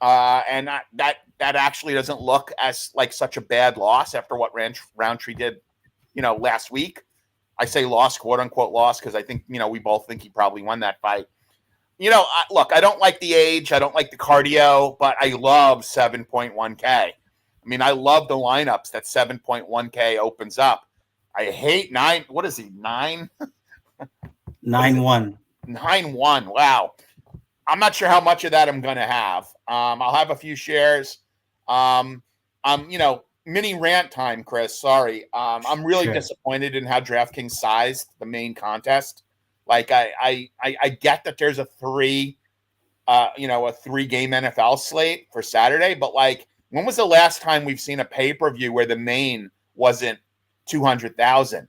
and that actually doesn't look as like such a bad loss after what Roundtree did, last week. I say loss, quote unquote loss, because I think we both think he probably won that fight. Look, I don't like the age, I don't like the cardio, but I love 7.1K. I mean, I love the lineups that 7.1K opens up. I hate 9. What is he? 9? 9-1. 9-1. Wow. I'm not sure how much of that I'm going to have. I'll have a few shares. Mini rant time, Chris. Sorry. I'm really disappointed in how DraftKings sized the main contest. Like I get that there's a 3 game NFL slate for Saturday, but when was the last time we've seen a pay-per-view where the main wasn't 200,000?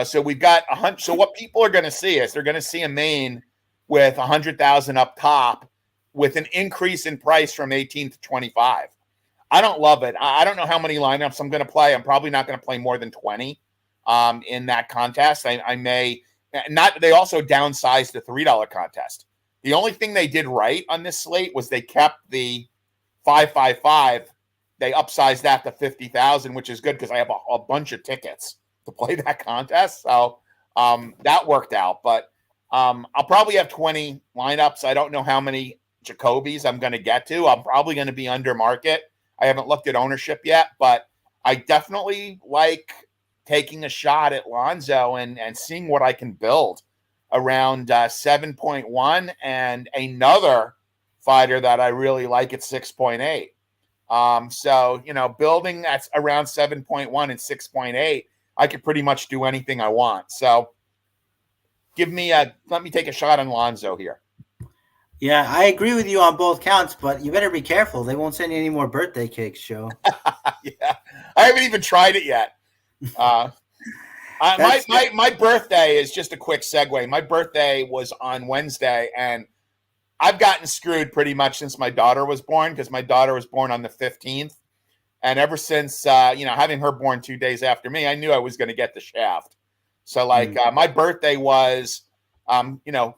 So we've got so what people are going to see is they're going to see a main with 100,000 up top with an increase in price from 18 to 25. I don't love it. I don't know how many lineups I'm going to play. I'm probably not going to play more than 20 in that contest. I may not. They also downsized the $3 contest. The only thing they did right on this slate was they kept the 555. They upsized that to 50,000, which is good because I have a bunch of tickets to play that contest. So that worked out. But I'll probably have 20 lineups. I don't know how many Jacobys I'm going to get to. I'm probably going to be under market. I haven't looked at ownership yet, but I definitely like taking a shot at Lonzo and seeing what I can build around 7.1 and another fighter that I really like at 6.8. Building that's around 7.1 and 6.8, I could pretty much do anything I want. So let me take a shot on Lonzo here. Yeah, I agree with you on both counts, but you better be careful. They won't send you any more birthday cakes, Joe. Yeah, I haven't even tried it yet. My birthday is just a quick segue. My birthday was on Wednesday, and I've gotten screwed pretty much since my daughter was born, because my daughter was born on the 15th. And ever since, having her born 2 days after me, I knew I was going to get the shaft. So my birthday was,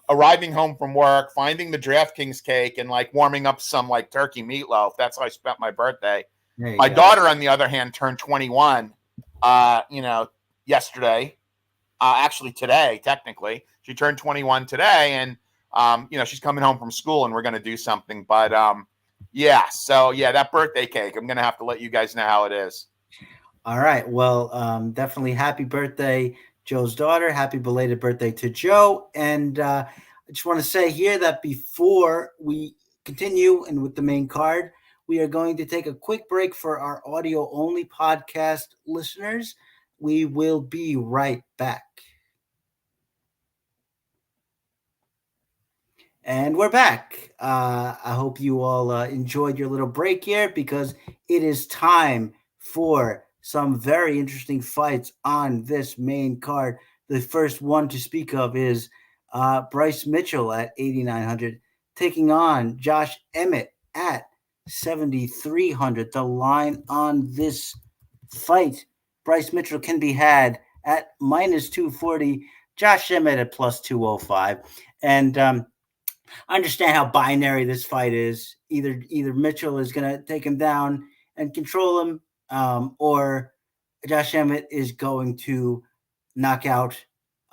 arriving home from work, finding the DraftKings cake and warming up some turkey meatloaf. That's how I spent my birthday. My daughter, on the other hand, turned 21, yesterday, actually today, technically. She turned 21 today, and, she's coming home from school and we're going to do something. But, that birthday cake, I'm going to have to let you guys know how it is. All right. Well, definitely happy birthday, Joe's daughter. Happy belated birthday to Joe. And I just want to say here that before we continue and with the main card, We are going to take a quick break for our audio-only podcast listeners. We will be right back. And we're back. I hope you all enjoyed your little break here, because it is time for some very interesting fights on this main card. The first one to speak of is Bryce Mitchell at 8,900 taking on Josh Emmett at 7,300. The line on this fight, Bryce Mitchell can be had at minus 240, Josh Emmett at plus 205. And I understand how binary this fight is. Either Mitchell is going to take him down and control him, or Josh Emmett is going to knock out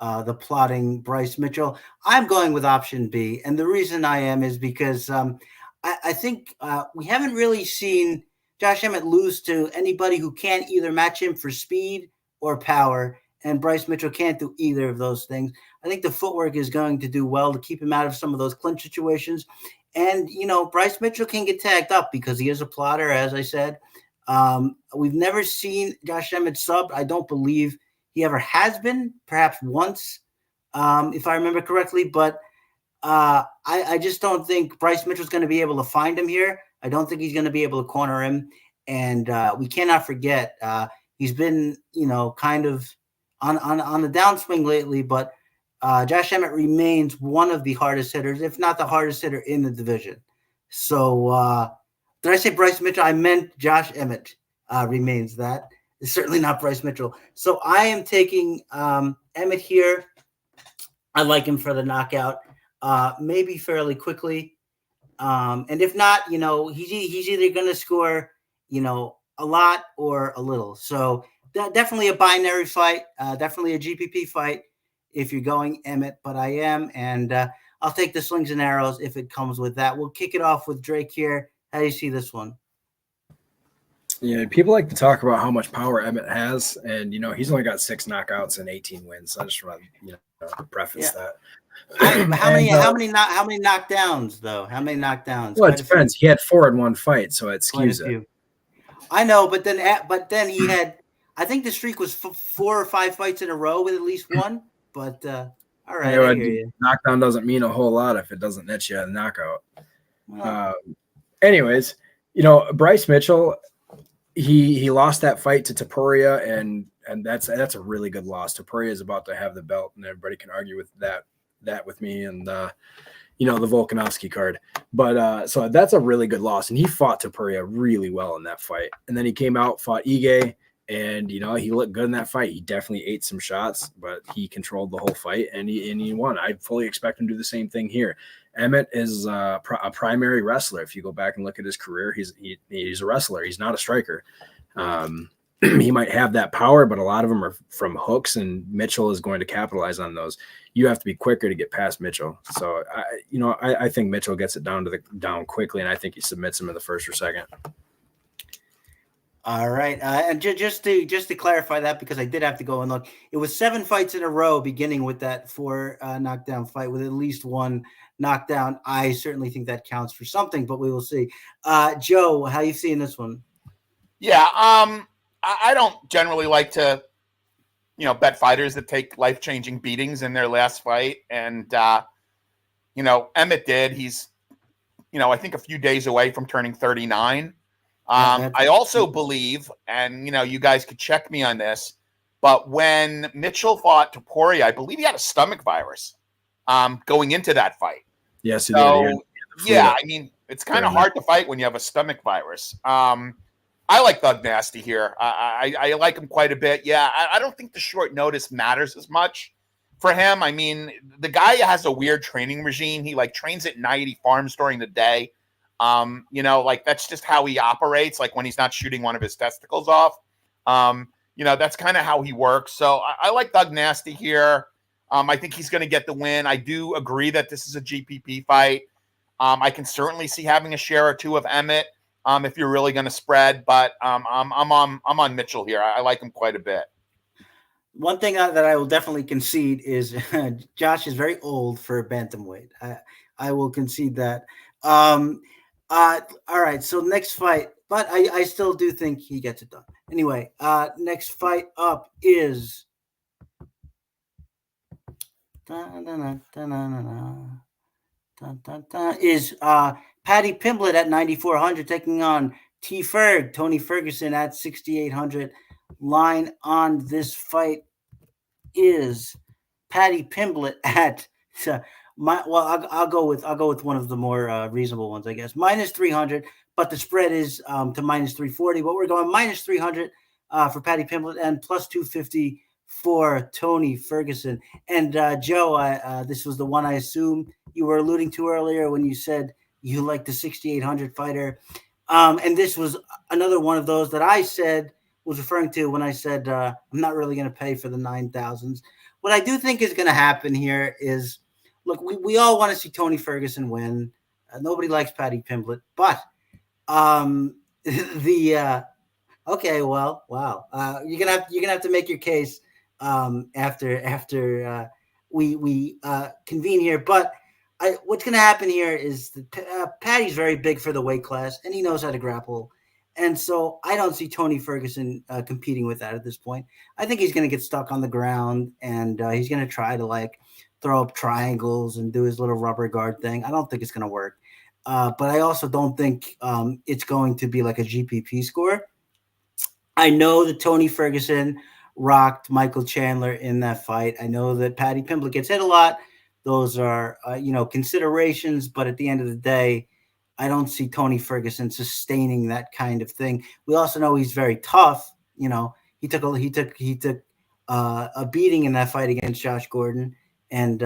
the plotting Bryce Mitchell. I'm going with option B, and the reason I am is because I think we haven't really seen Josh Emmett lose to anybody who can't either match him for speed or power, and Bryce Mitchell can't do either of those things. I think the footwork is going to do well to keep him out of some of those clinch situations. And, Bryce Mitchell can get tagged up because he is a plotter, as I said. We've never seen Josh Emmett sub. I don't believe he ever has been, perhaps once, if I remember correctly. But I just don't think Bryce Mitchell's going to be able to find him here. I don't think he's going to be able to corner him. And we cannot forget, he's been, kind of on the downswing lately, but Josh Emmett remains one of the hardest hitters, if not the hardest hitter in the division. So did I say Bryce Mitchell? I meant Josh Emmett remains that. It's certainly not Bryce Mitchell. So I am taking Emmett here. I like him for the knockout, maybe fairly quickly. And if not, he's either going to score, a lot or a little. So definitely a binary fight, definitely a GPP fight if you're going Emmett, but I am, and I'll take the slings and arrows if it comes with that. We'll kick it off with Drake here. How do you see this one? Yeah, people like to talk about how much power Emmett has, and he's only got 6 knockouts and 18 wins. So I just want to preface that. How many knockdowns though? How many knockdowns? Well, it depends. He had 4 in one fight, so it skews it. I know, but then he had. I think the streak was 4 or 5 fights in a row with at least one. But all right, I hear you. Knockdown doesn't mean a whole lot if it doesn't net you a knockout. Anyways, Bryce Mitchell, he lost that fight to Topuria, and that's a really good loss. Topuria is about to have the belt, and everybody can argue with that with me and the Volkanovski card. But so that's a really good loss, and he fought Topuria really well in that fight. And then he came out, fought Ige. And, he looked good in that fight. He definitely ate some shots, but he controlled the whole fight, and he won. I fully expect him to do the same thing here. Emmett is a primary wrestler. If you go back and look at his career, he's a wrestler. He's not a striker. He might have that power, but a lot of them are from hooks, and Mitchell is going to capitalize on those. You have to be quicker to get past Mitchell. So, I think Mitchell gets it down quickly, and I think he submits him in the first or second. All right, and just to clarify that, because I did have to go and look, it was 7 fights in a row, beginning with that 4 knockdown fight with at least 1 knockdown. I certainly think that counts for something, but we will see. Joe, how you seeing this one? Yeah, I don't generally like to, bet fighters that take life-changing beatings in their last fight, and Emmett did. He's, I think a few days away from turning 39. I also believe, and you guys could check me on this, but when Mitchell fought Topuria, I believe he had a stomach virus going into that fight. Yes, he did. Yeah, I mean, it's kind of hard to fight when you have a stomach virus. I like Thug Nasty here. I like him quite a bit. Yeah, I don't think the short notice matters as much for him. I mean, the guy has a weird training regime. He trains at night. He farms during the day. That's just how he operates. Like when he's not shooting one of his testicles off, that's kind of how he works. So I like Thug Nasty here. I think he's going to get the win. I do agree that this is a GPP fight. I can certainly see having a share or two of Emmett if you're really going to spread, but I'm on Mitchell here. I like him quite a bit. One thing that I will definitely concede is Josh is very old for a bantamweight. I will concede that. All right. So next fight, but I still do think he gets it done. Anyway, next fight up is Paddy Pimblett at 9,400 taking on Tony Ferguson at 6,800. Line on this fight is Paddy Pimblett at I'll go with one of the more reasonable ones, I guess, minus 300, but the spread is to minus 340. But we're going minus 300 for Paddy Pimblett and plus 250 for Tony Ferguson. And Joe, this was the one I assume you were alluding to earlier when you said you like the 6,800 fighter. And this was another one of those that I said was referring to when I said I'm not really going to pay for the 9,000s. What I do think is going to happen here is, look, we all want to see Tony Ferguson win. Nobody likes Paddy Pimblett, but okay, well, wow, you're gonna have to make your case after we convene here. But what's going to happen here is that Paddy's very big for the weight class, and he knows how to grapple. And so I don't see Tony Ferguson competing with that at this point. I think he's going to get stuck on the ground, and he's going to try to like throw up triangles and do his little rubber guard thing. I don't think it's going to work. But I also don't think it's going to be like a GPP score. I know that Tony Ferguson rocked Michael Chandler in that fight. I know that Paddy Pimblett gets hit a lot. Those are, considerations. But at the end of the day, I don't see Tony Ferguson sustaining that kind of thing. We also know he's very tough. He took a beating in that fight against Josh Gordon and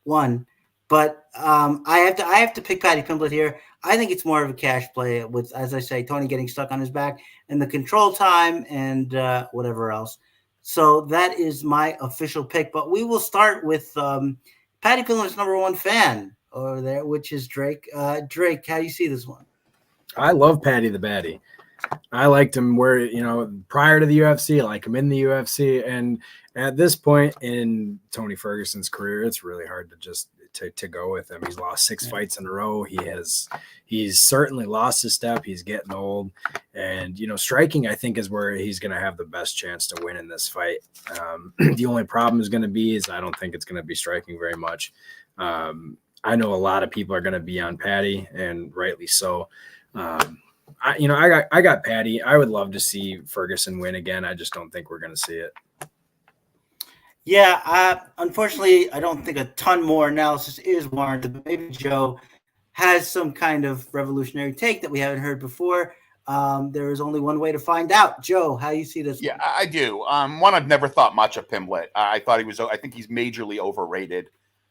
won. But I have to pick Paddy Pimblett here. I think it's more of a cash play with, as I say, Tony getting stuck on his back and the control time and whatever else. So that is my official pick. But we will start with Paddy Pimblett's number one fan over there, which is Drake. Drake, how do you see this one? I love Paddy the Baddy. I liked him prior to the UFC, I like him in the UFC. And at this point in Tony Ferguson's career, it's really hard to just to go with him. He's lost 6 fights in a row. He's certainly lost his step. He's getting old. And, striking, I think, is where he's going to have the best chance to win in this fight. The only problem is going to be is I don't think it's going to be striking very much. I know a lot of people are going to be on Paddy, and rightly so. I got Paddy. I would love to see Ferguson win again. I just don't think we're going to see it. Yeah, unfortunately, I don't think a ton more analysis is warranted. But maybe Joe has some kind of revolutionary take that we haven't heard before. There is only one way to find out. Joe, how you see this? Yeah, I do. One, I've never thought much of Pimblett. I think he's majorly overrated.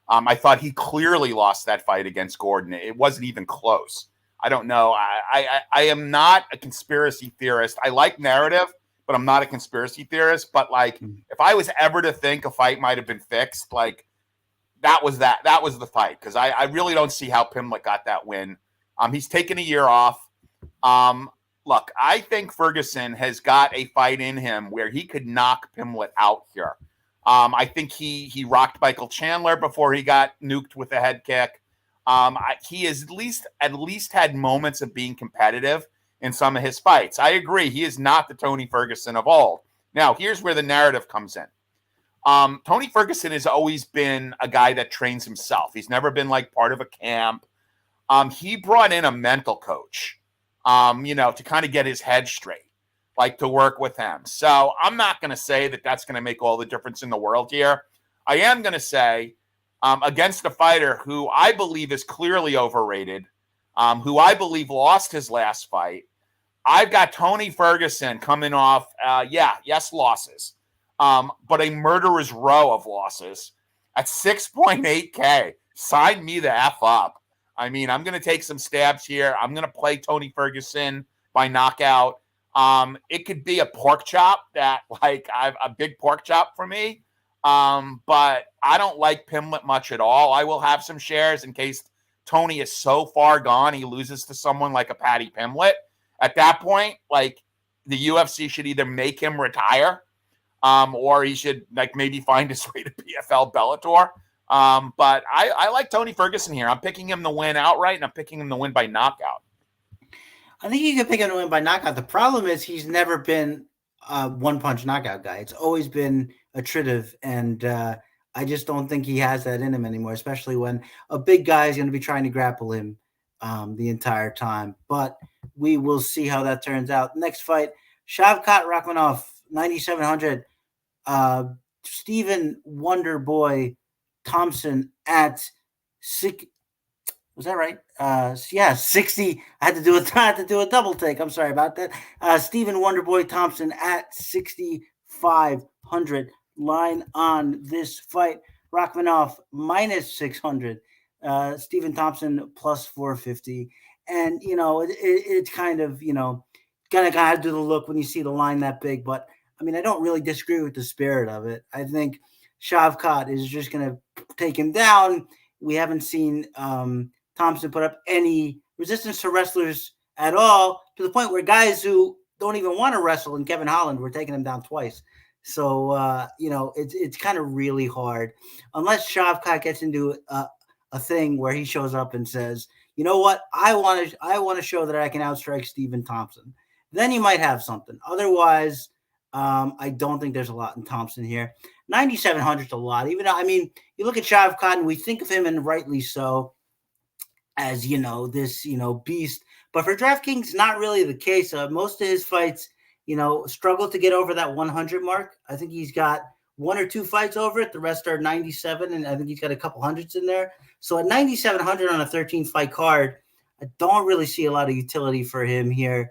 I thought he clearly lost that fight against Gordon. It wasn't even close. I don't know. I am not a conspiracy theorist. I like narrative, but I'm not a conspiracy theorist. But if I was ever to think a fight might have been fixed, that was the fight. Because I really don't see how Pimblett got that win. He's taken a year off. Look, I think Ferguson has got a fight in him where he could knock Pimblett out here. I think he rocked Michael Chandler before he got nuked with a head kick. He has at least had moments of being competitive in some of his fights. I agree. He is not the Tony Ferguson of old. Now, here's where the narrative comes in. Tony Ferguson has always been a guy that trains himself. He's never been part of a camp. He brought in a mental coach, to kind of get his head straight, to work with him. So I'm not going to say that that's going to make all the difference in the world here. I am going to say against a fighter who I believe is clearly overrated, who I believe lost his last fight, I've got Tony Ferguson coming off, losses, but a murderer's row of losses at 6.8K. Sign me the F up. I mean, I'm going to take some stabs here. I'm going to play Tony Ferguson by knockout. It could be a pork chop a big pork chop for me. But I don't like Pimblett much at all. I will have some shares in case Tony is so far gone he loses to someone like a Paddy Pimblett. At that point, the UFC should either make him retire, or he should maybe find his way to PFL Bellator. But I like Tony Ferguson here. I'm picking him to win outright, and I'm picking him to win by knockout. I think you can pick him to win by knockout. The problem is he's never been a one-punch knockout guy. It's always been attritive, and I just don't think he has that in him anymore, especially when a big guy is going to be trying to grapple him the entire time. But we will see how that turns out. Next fight, Shavkat Rakhmonov, 9,700. Stephen Wonderboy Thompson at 6. Was that right? Yeah, 60. I had to do a double take. I'm sorry about that. Stephen Wonderboy Thompson at 6,500. Line on this fight. Rakhmonov minus 600. Stephen Thompson plus 450. And it's kind of gotta do the look when you see the line that big. But I mean, I don't really disagree with the spirit of it. I think Shavkat is just gonna take him down. We haven't seen Thompson put up any resistance to wrestlers at all, to the point where guys who don't even want to wrestle in Kevin Holland were taking him down twice. So, it's kind of really hard unless Shavkat gets into a thing where he shows up and says, you know what, I want to show that I can outstrike Stephen Thompson. Then you might have something. Otherwise, I don't think there's a lot in Thompson here. 9,700 is a lot. Even, I mean, you look at Shavkat and we think of him, and rightly so, as this beast, but for DraftKings, not really the case. Most of his fights, struggle to get over that 100 mark. I think he's got 1 or 2 fights over it. The rest are 97, and I think he's got a couple hundreds in there. So at 9,700 on a 13-fight card, I don't really see a lot of utility for him here.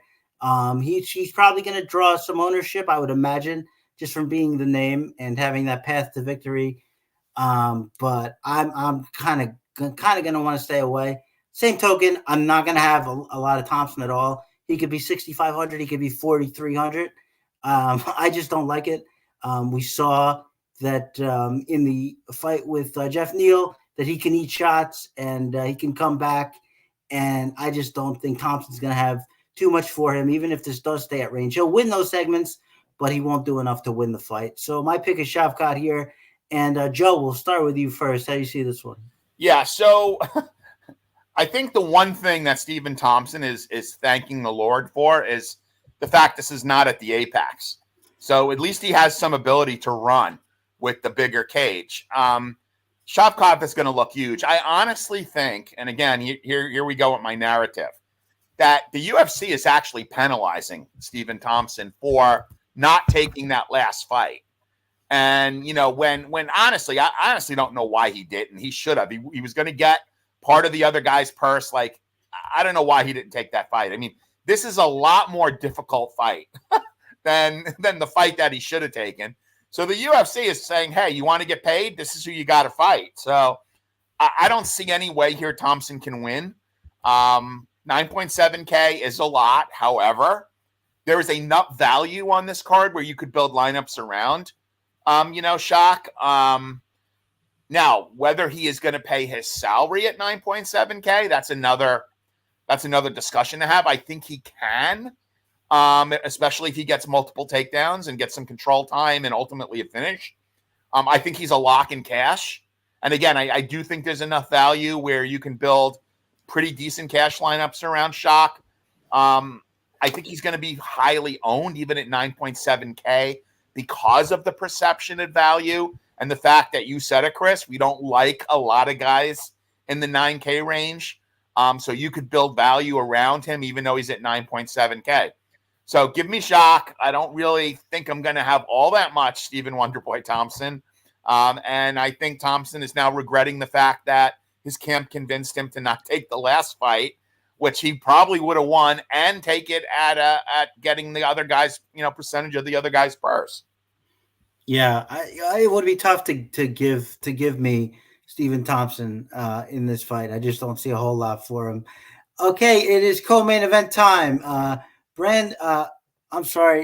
He's probably going to draw some ownership, I would imagine, just from being the name and having that path to victory. But I'm kind of going to want to stay away. Same token, I'm not going to have a lot of Thompson at all. He could be 6,500. He could be 4,300. I just don't like it. We saw that in the fight with Jeff Neal that he can eat shots and he can come back. And I just don't think Thompson's going to have too much for him, even if this does stay at range. He'll win those segments, but he won't do enough to win the fight. So my pick is Shavkat here. And Joe, we'll start with you first. How do you see this one? Yeah, so I think the one thing that Stephen Thompson is thanking the Lord for is the fact this is not at the Apex. So at least he has some ability to run with the bigger cage. Shavkat is going to look huge. I honestly think, and again, here we go with my narrative, that the UFC is actually penalizing Stephen Thompson for not taking that last fight. And, when honestly, I honestly don't know why he didn't. He should have. He was going to get part of the other guy's purse. Like, I don't know why he didn't take that fight. I mean, this is a lot more difficult fight than the fight that he should have taken. So the UFC is saying, hey, you want to get paid? This is who you got to fight. So I don't see any way here Thompson can win. 9.7K is a lot. However, there is enough value on this card where you could build lineups around, Shock. Now, whether he is going to pay his salary at 9.7K, that's another discussion to have. I think he can, especially if he gets multiple takedowns and gets some control time and ultimately a finish. I think he's a lock in cash. And again, I do think there's enough value where you can build pretty decent cash lineups around Shock. I think he's going to be highly owned even at 9.7K because of the perception of value and the fact that you said it, Chris, we don't like a lot of guys in the 9K range. So you could build value around him even though he's at 9.7K. So give me Shock. I don't really think I'm going to have all that much Stephen Wonderboy Thompson. And I think Thompson is now regretting the fact that his camp convinced him to not take the last fight, which he probably would have won, and take it at getting the other guy's, percentage of the other guy's purse. Yeah, it would be tough to give me Stephen Thompson in this fight. I just don't see a whole lot for him. Okay, it is co-main event time. Alexandre Pantoja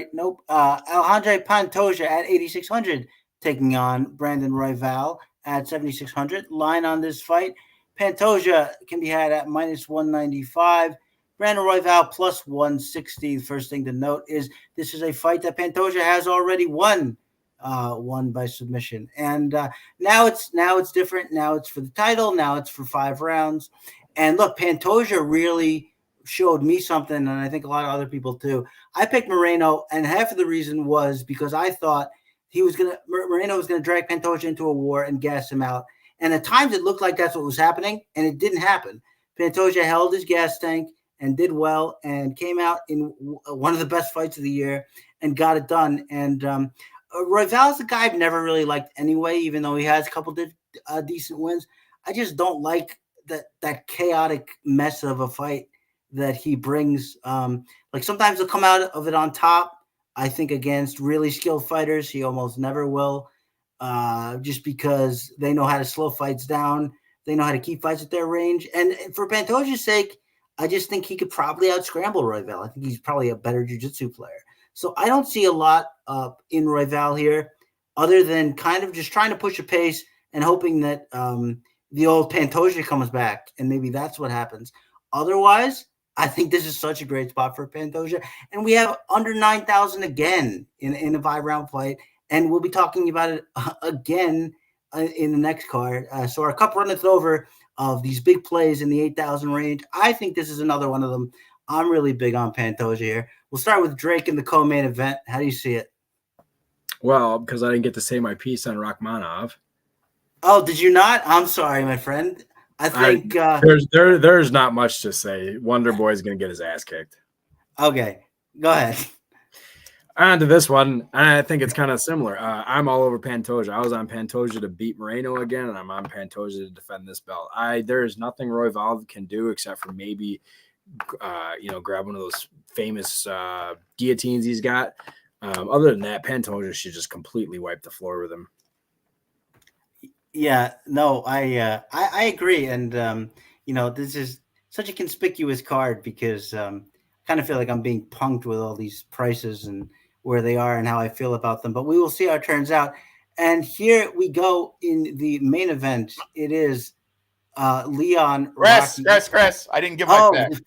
at 8,600 taking on Brandon Royval at 7,600. Line on this fight, Pantoja can be had at minus 195. Brandon Royval plus 160. The first thing to note is this is a fight that Pantoja has already won by submission. And now it's different. Now it's for the title. Now it's for 5 rounds. And look, Pantoja really showed me something, and I think a lot of other people too. I picked Moreno, and half of the reason was because I thought Moreno was gonna drag Pantoja into a war and gas him out. And at times it looked like that's what was happening, and it didn't happen. Pantoja held his gas tank and did well, and came out in one of the best fights of the year and got it done. And Royval is a guy I've never really liked anyway, even though he has a couple of decent wins. I just don't like that chaotic mess of a fight that he brings. Like sometimes he'll come out of it on top. I think against really skilled fighters, he almost never will, just because they know how to slow fights down. They know how to keep fights at their range. And for Pantoja's sake, I just think he could probably out-scramble Royval. I think he's probably a better jiu-jitsu player. So I don't see a lot in Royval here other than kind of just trying to push a pace and hoping that the old Pantoja comes back, and maybe that's what happens. Otherwise, I think this is such a great spot for Pantoja. And we have under 9,000 again in a 5-round fight, and we'll be talking about it again in the next card. So our cup runneth over of these big plays in the 8,000 range. I think this is another one of them. I'm really big on Pantoja here. We'll start with Drake in the co-main event. How do you see it? Well, because I didn't get to say my piece on Rakhmonov. Oh, did you not? I'm sorry, my friend. I think there's not much to say. Wonder Boy's going to get his ass kicked. Okay, go ahead. On to this one, I think it's kind of similar. I'm all over Pantoja. I was on Pantoja to beat Moreno again, and I'm on Pantoja to defend this belt. There is nothing Royval can do except for maybe, grab one of those famous guillotines he's got. Other than that, Pantoja should just completely wipe the floor with him. Yeah, no, I agree, and this is such a conspicuous card because I kind of feel like I'm being punked with all these prices and where they are and how I feel about them. But we will see how it turns out. And here we go in the main event. It is Leon. Chris, I didn't give my pick.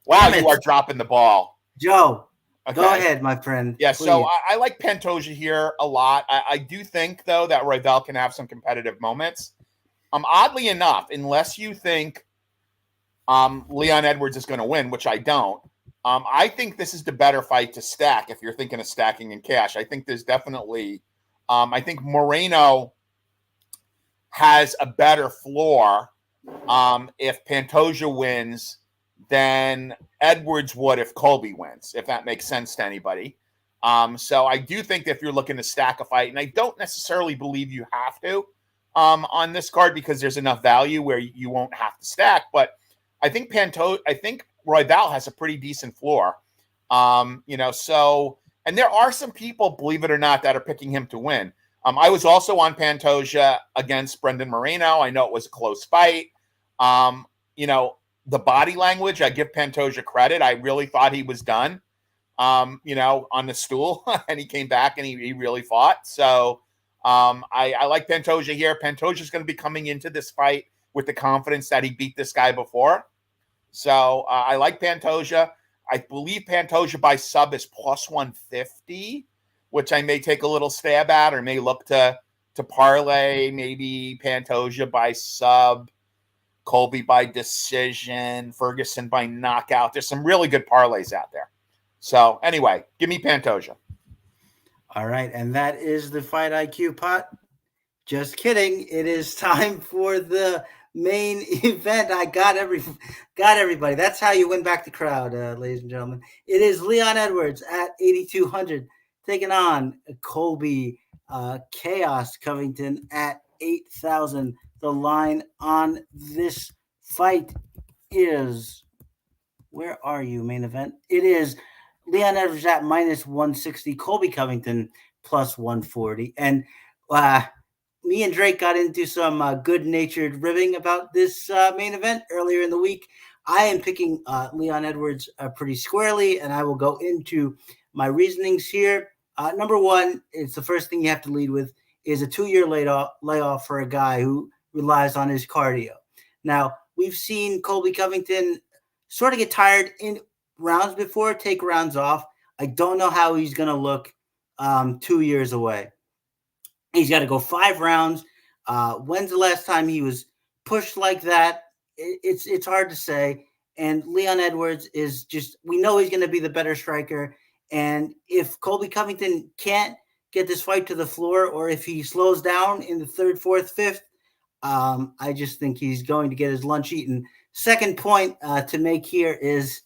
Wow, you are dropping the ball, Joe. Okay. Go ahead, my friend. Yeah, please. So I like Pantoja here a lot. I do think, though, that Royval can have some competitive moments. Oddly enough, unless you think Leon Edwards is going to win, which I don't, I think this is the better fight to stack if you're thinking of stacking in cash. I think there's definitely I think Moreno has a better floor if Pantoja wins than Edwards would if Colby wins, if that makes sense to anybody. So I do think that if you're looking to stack a fight, and I don't necessarily believe you have to on this card because there's enough value where you won't have to stack, but I think Royval has a pretty decent floor. And there are some people, believe it or not, that are picking him to win. I was also on Pantoja against Brandon Moreno. I know it was a close fight. The body language, I give Pantoja credit. I really thought he was done, on the stool, and he came back and he really fought. So I like Pantoja here. Pantoja's going to be coming into this fight with the confidence that he beat this guy before. So I like Pantoja. I believe Pantoja by sub is plus 150, which I may take a little stab at or may look to parlay maybe Pantoja by sub, Colby by decision, Ferguson by knockout. There's some really good parlays out there. So anyway, give me Pantoja. All right, and that is the Fight IQ pot. Just kidding. It is time for the main event. I got everybody. That's how you win back the crowd, ladies and gentlemen. It is Leon Edwards at 8,200 taking on Colby Chaos Covington at 8,000. The line on this fight is, where are you, main event? It is Leon Edwards at minus 160, Colby Covington plus 140. And me and Drake got into some good-natured ribbing about this main event earlier in the week. I am picking Leon Edwards pretty squarely, and I will go into my reasonings here. Number one, it's the first thing you have to lead with, is a 2-year layoff for a guy who relies on his cardio. Now, we've seen Colby Covington sort of get tired in rounds before, take rounds off. I don't know how he's going to look 2 years away. He's got to go 5 rounds. When's the last time he was pushed like that? It's hard to say. And Leon Edwards is just, we know he's going to be the better striker. And if Colby Covington can't get this fight to the floor, or if he slows down in the third, fourth, fifth, I just think he's going to get his lunch eaten. Second point to make here is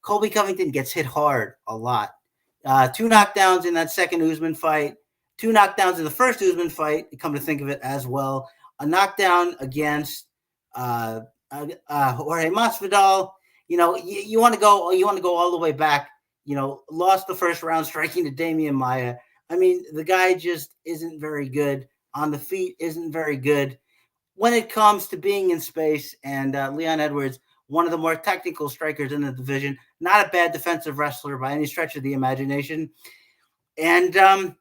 Colby Covington gets hit hard a lot. 2 knockdowns in that second Usman fight, 2 knockdowns in the first Usman fight, come to think of it as well. A knockdown against Jorge Masvidal. You want to go all the way back. Lost the first round striking to Damian Maia. I mean, the guy just isn't very good on the feet, isn't very good when it comes to being in space. And Leon Edwards, one of the more technical strikers in the division, not a bad defensive wrestler by any stretch of the imagination. And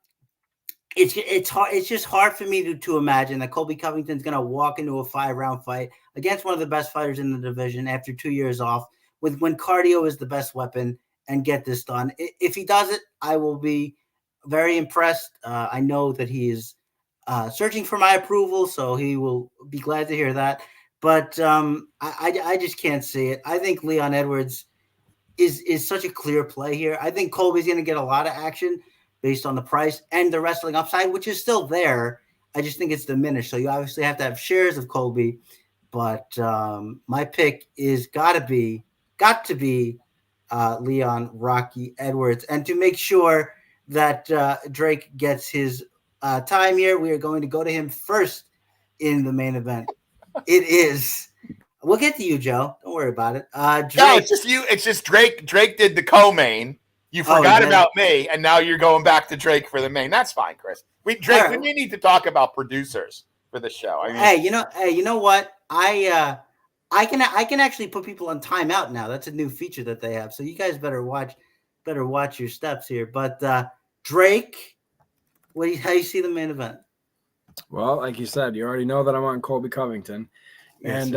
it's hard. It's just hard for me to imagine that Colby Covington's going to walk into a 5-round fight against one of the best fighters in the division after 2 years off, when cardio is the best weapon, and get this done. If he does it, I will be very impressed. I know that he is searching for my approval, so he will be glad to hear that. But I just can't see it. I think Leon Edwards is such a clear play here. I think Colby's going to get a lot of action based on the price and the wrestling upside, which is still there. I just think it's diminished. So you obviously have to have shares of Colby. But my pick is got to be Leon Rocky Edwards. And to make sure that Drake gets his time here, we are going to go to him first in the main event. It is. We'll get to you, Joe. Don't worry about it. Drake, no, it's just you. It's just Drake. Drake did the co-main. You forgot about me, and now you're going back to Drake for the main. That's fine, Chris. We need to talk about producers for the show. I mean, you know what? I can actually put people on timeout now. That's a new feature that they have. So you guys better watch your steps here. But Drake, how do you see the main event? Well, like you said, you already know that I'm on Colby Covington. Yes, and,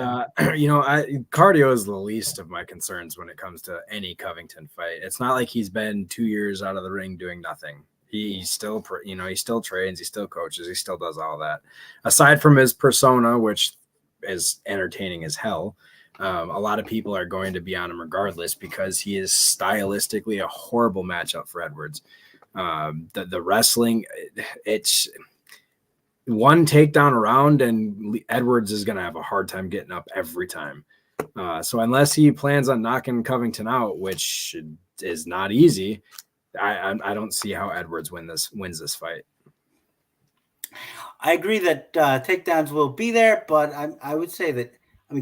cardio is the least of my concerns when it comes to any Covington fight. It's not like he's been 2 years out of the ring doing nothing. He still trains, he still coaches, he still does all that. Aside from his persona, which is entertaining as hell, a lot of people are going to be on him regardless because he is stylistically a horrible matchup for Edwards. The wrestling, it's one takedown around and Edwards is going to have a hard time getting up every time. So unless he plans on knocking Covington out, which is not easy, I don't see how Edwards wins this fight. I agree that takedowns will be there, but I would say that,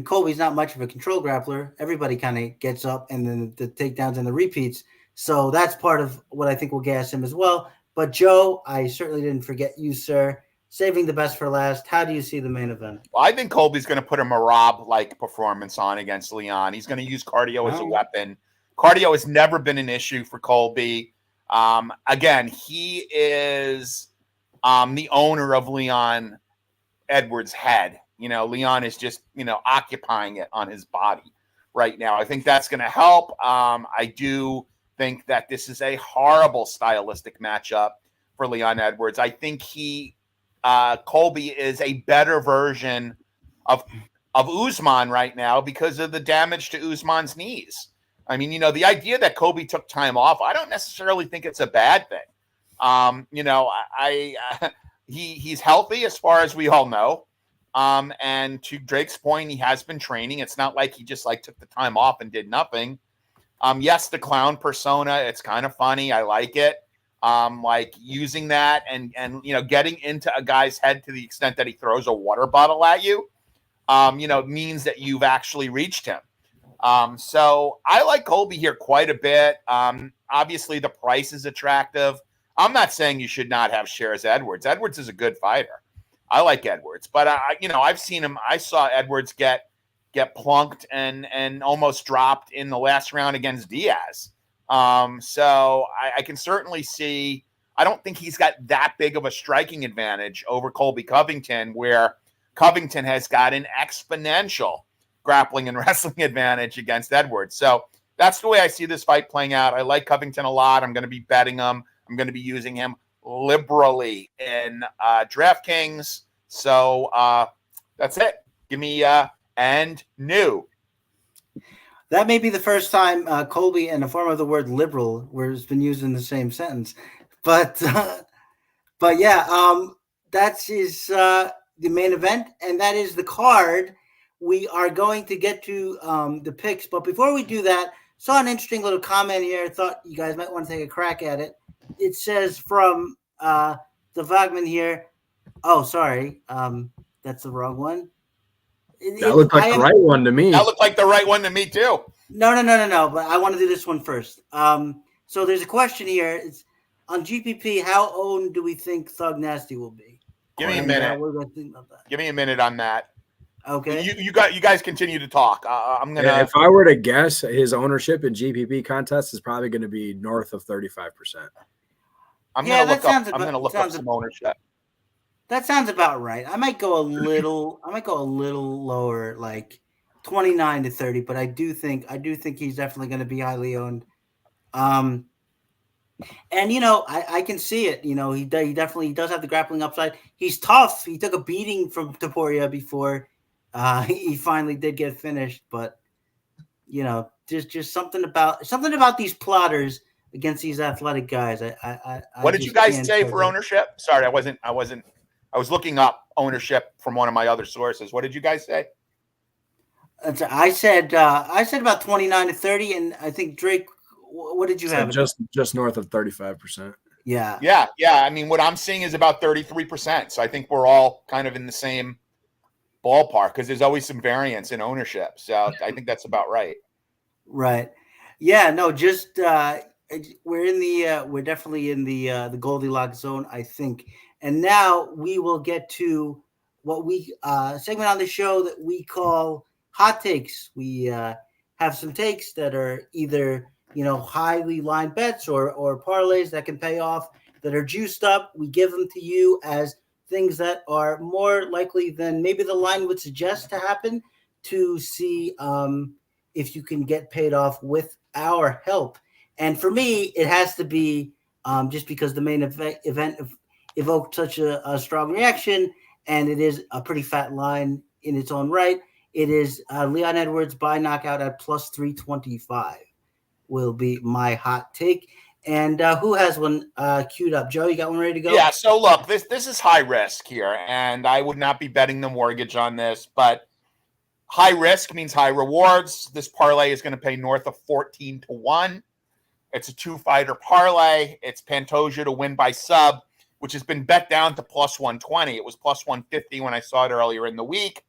Colby's not much of a control grappler. Everybody kind of gets up and then the takedowns and the repeats. So that's part of what I think will gas him as well. But Joe, I certainly didn't forget you, sir. Saving the best for last. How do you see the main event? Well, I think Colby's going to put a Marab-like performance on against Leon. He's going to use cardio as a weapon. Cardio has never been an issue for Colby. Again, he is the owner of Leon Edwards' head. Leon is just, occupying it on his body right now. I think that's going to help. I do think that this is a horrible stylistic matchup for Leon Edwards. I think Colby is a better version of Usman right now because of the damage to Usman's knees. The idea that Colby took time off, I don't necessarily think it's a bad thing. He's healthy as far as we all know. And to Drake's point, he has been training. It's not like he just took the time off and did nothing. Yes, the clown persona, it's kind of funny. I like it. Using that and getting into a guy's head to the extent that he throws a water bottle at you, means that you've actually reached him. So I like Colby here quite a bit. Obviously the price is attractive. I'm not saying you should not have shares Edwards. Edwards is a good fighter. I like Edwards, but I've seen him. I saw Edwards get plunked and almost dropped in the last round against Diaz. So I can certainly see, I don't think he's got that big of a striking advantage over Colby Covington, where Covington has got an exponential grappling and wrestling advantage against Edwards. So that's the way I see this fight playing out. I like Covington a lot. I'm going to be betting him. I'm going to be using him liberally in DraftKings. So that's it. Give me and new. That may be the first time Colby and a form of the word liberal has been used in the same sentence. But yeah, that's the main event, and that is the card. We are going to get to the picks, but before we do that, saw an interesting little comment here. Thought you guys might want to take a crack at it. It says from the Wagman here. Oh, sorry, that's the wrong one. That looked like the right one to me. That looked like the right one to me too. No. But I want to do this one first. So there's a question here. It's on GPP. How owned do we think Thug Nasty will be? Give me a minute. What do I think about that? Give me a minute on that. Okay. You guys continue to talk. I'm gonna. Yeah, if I were to guess, his ownership in GPP contests is probably going to be north of 35%. I'm gonna look up some ownership. That sounds about right. I might go a little lower, like 29 to 30, but I do think he's definitely going to be highly owned. And I can see it. He definitely does have the grappling upside. He's tough. He took a beating from Topuria before he finally did get finished. But just something about these plotters against these athletic guys. What did you guys say for ownership? Sorry, I was looking up ownership from one of my other sources. What did you guys say? I said about 29 to 30, and I think Drake. What did you have? Just north of 35%. Yeah. I mean, what I'm seeing is about 33%. So I think we're all kind of in the same ballpark because there's always some variance in ownership. So I think that's about right. Right. Yeah. No. Just we're definitely in the Goldilocks zone, I think. And now we will get to what we segment on the show that we call hot takes. We have some takes that are either highly lined bets or parlays that can pay off, that are juiced up. We give them to you as things that are more likely than maybe the line would suggest to happen, to see if you can get paid off with our help. And for me, it has to be just because the main event evoked such a strong reaction, and it is a pretty fat line in its own right. It is Leon Edwards by knockout at plus 325 will be my hot take. And who has one queued up? Joe, you got one ready to go? Yeah, so look, this is high risk here, and I would not be betting the mortgage on this, but high risk means high rewards. This parlay is going to pay north of 14 to 1. It's a 2-fighter parlay. It's Pantoja to win by sub, which has been bet down to plus 120. It was plus 150 when I saw it earlier in the week.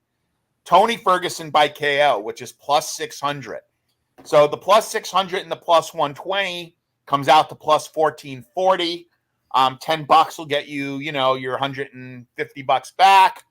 Tony Ferguson by KO, which is plus 600. So the plus 600 and the plus 120 comes out to plus 1440. $10 will get you, your $150 back.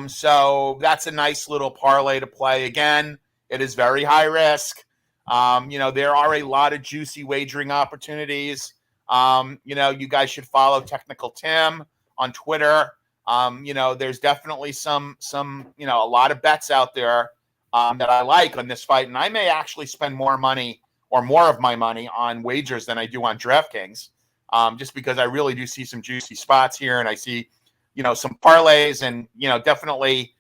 So that's a nice little parlay to play. Again, it is very high risk. There are a lot of juicy wagering opportunities. You guys should follow Technical Tim on Twitter. There's definitely some a lot of bets out there that I like on this fight. And I may actually spend more money or more of my money on wagers than I do on DraftKings, just because I really do see some juicy spots here. And I see, some parlays, and, definitely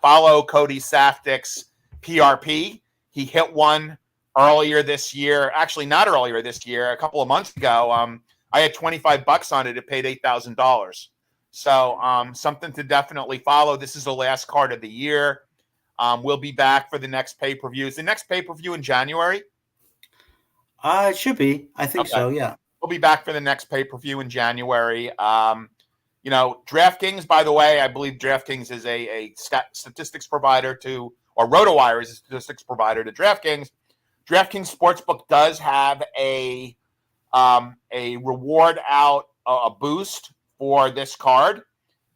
follow Cody Safdik's PRP. He hit one earlier this year. Actually, not earlier this year, a couple of months ago. I had $25 on it. It paid $8,000. So something to definitely follow. This is the last card of the year. We'll be back for the next pay-per-view. Is the next pay-per-view in January? It should be. I think so, yeah. We'll be back for the next pay-per-view in January. DraftKings, by the way, I believe DraftKings is a statistics provider to, or RotoWire is a statistics provider to DraftKings. DraftKings Sportsbook does have a reward out, a boost for this card.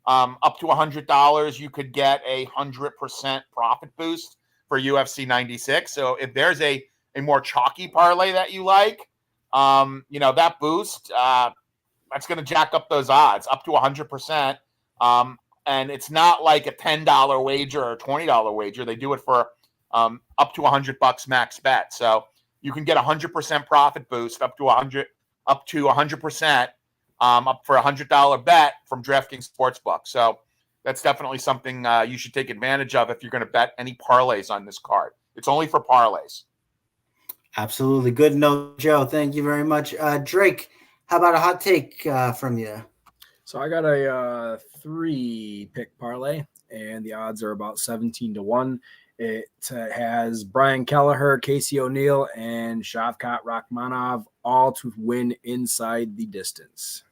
Up to $100, you could get 100% profit boost for UFC 96. So if there's a more chalky parlay that you like, that boost, that's going to jack up those odds up to 100%. And it's not like a $10 wager or a $20 wager. They do it for up to $100 max bet. So you can get 100% profit boost up to 100%, up for $100 bet from DraftKings Sportsbook. So that's definitely something you should take advantage of if you're going to bet any parlays on this card. It's only for parlays. Absolutely. Good note, Joe. Thank you very much. Drake, how about a hot take from you? So I got a 3-pick parlay, and the odds are about 17-1. It has Brian Kelleher, Casey O'Neill, and Shavkat Rakhmonov all to win inside the distance.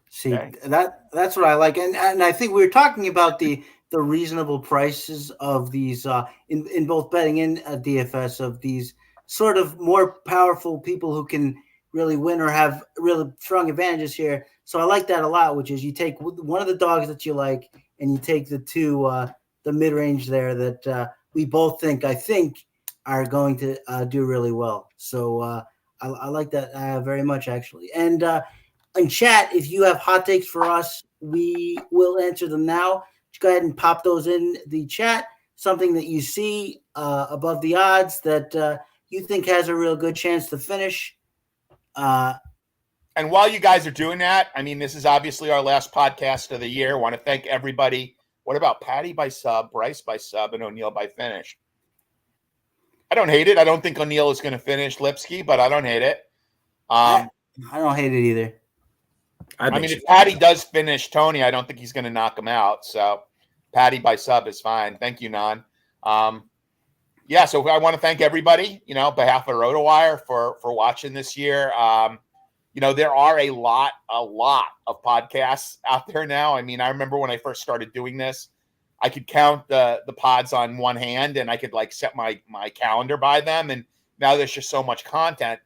See, that's what I like, and I think we were talking about the reasonable prices of these in both betting and DFS, of these sort of more powerful people who can really win or have really strong advantages here. So I like that a lot, which is you take one of the dogs that you like and you take the two the mid range there that we both think are going to do really well. So I like that very much, actually. And in chat, if you have hot takes for us, we will answer them now. Just go ahead and pop those in the chat. Something that you see above the odds that you think has a real good chance to finish. And while you guys are doing that, I mean, this is obviously our last podcast of the year. I want to thank everybody. What about Patty by sub, Bryce by sub, and O'Neill by finish? I don't hate it. I don't think O'Neill is going to finish Lipsky, but I don't hate it. I don't hate it either. I mean, if Patty does finish Tony, I don't think he's going to knock him out. So Patty by sub is fine. Thank you, Nan. Yeah, so I want to thank everybody, on behalf of RotoWire for watching this year. There are a lot of podcasts out there now. I mean, I remember when I first started doing this, I could count the pods on one hand, and I could set my calendar by them. And now there's just so much content.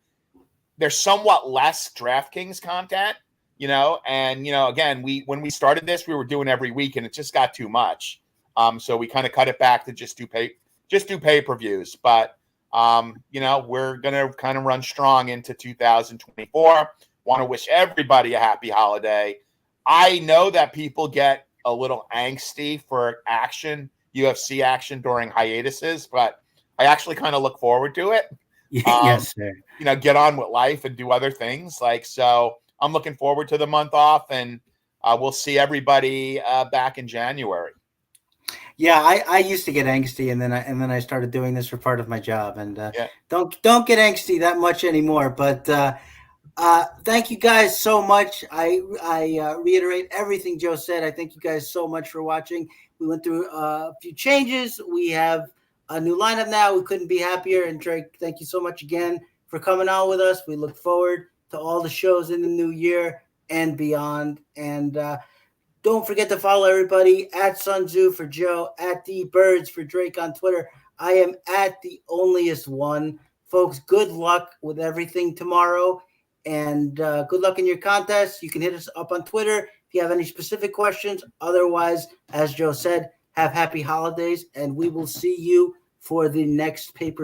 There's somewhat less DraftKings content, and again, when we started this, we were doing every week, and it just got too much. So we kind of cut it back to just do pay-per-views. But we're gonna kind of run strong into 2024. Want to wish everybody a happy holiday. I know that people get a little angsty for UFC action during hiatuses, but I actually kind of look forward to it. Yes, sir. Get on with life and do other things. So I'm looking forward to the month off, and we'll see everybody back in January. Yeah, I used to get angsty, and then I started doing this for part of my job, and don't get angsty that much anymore. But thank you guys so much. I reiterate everything Joe said. I thank you guys so much for watching. We went through a few changes. We have a new lineup now. We couldn't be happier. And Drake, thank you so much again for coming on with us. We look forward to all the shows in the new year and beyond. And don't forget to follow everybody at Sun Tzu for Joe, at D Birds for Drake on Twitter. I am at the onlyest one. Folks, good luck with everything tomorrow, and good luck in your contest. You can hit us up on Twitter if you have any specific questions. Otherwise, as Joe said, have happy holidays, and we will see you for the next pay-per-view.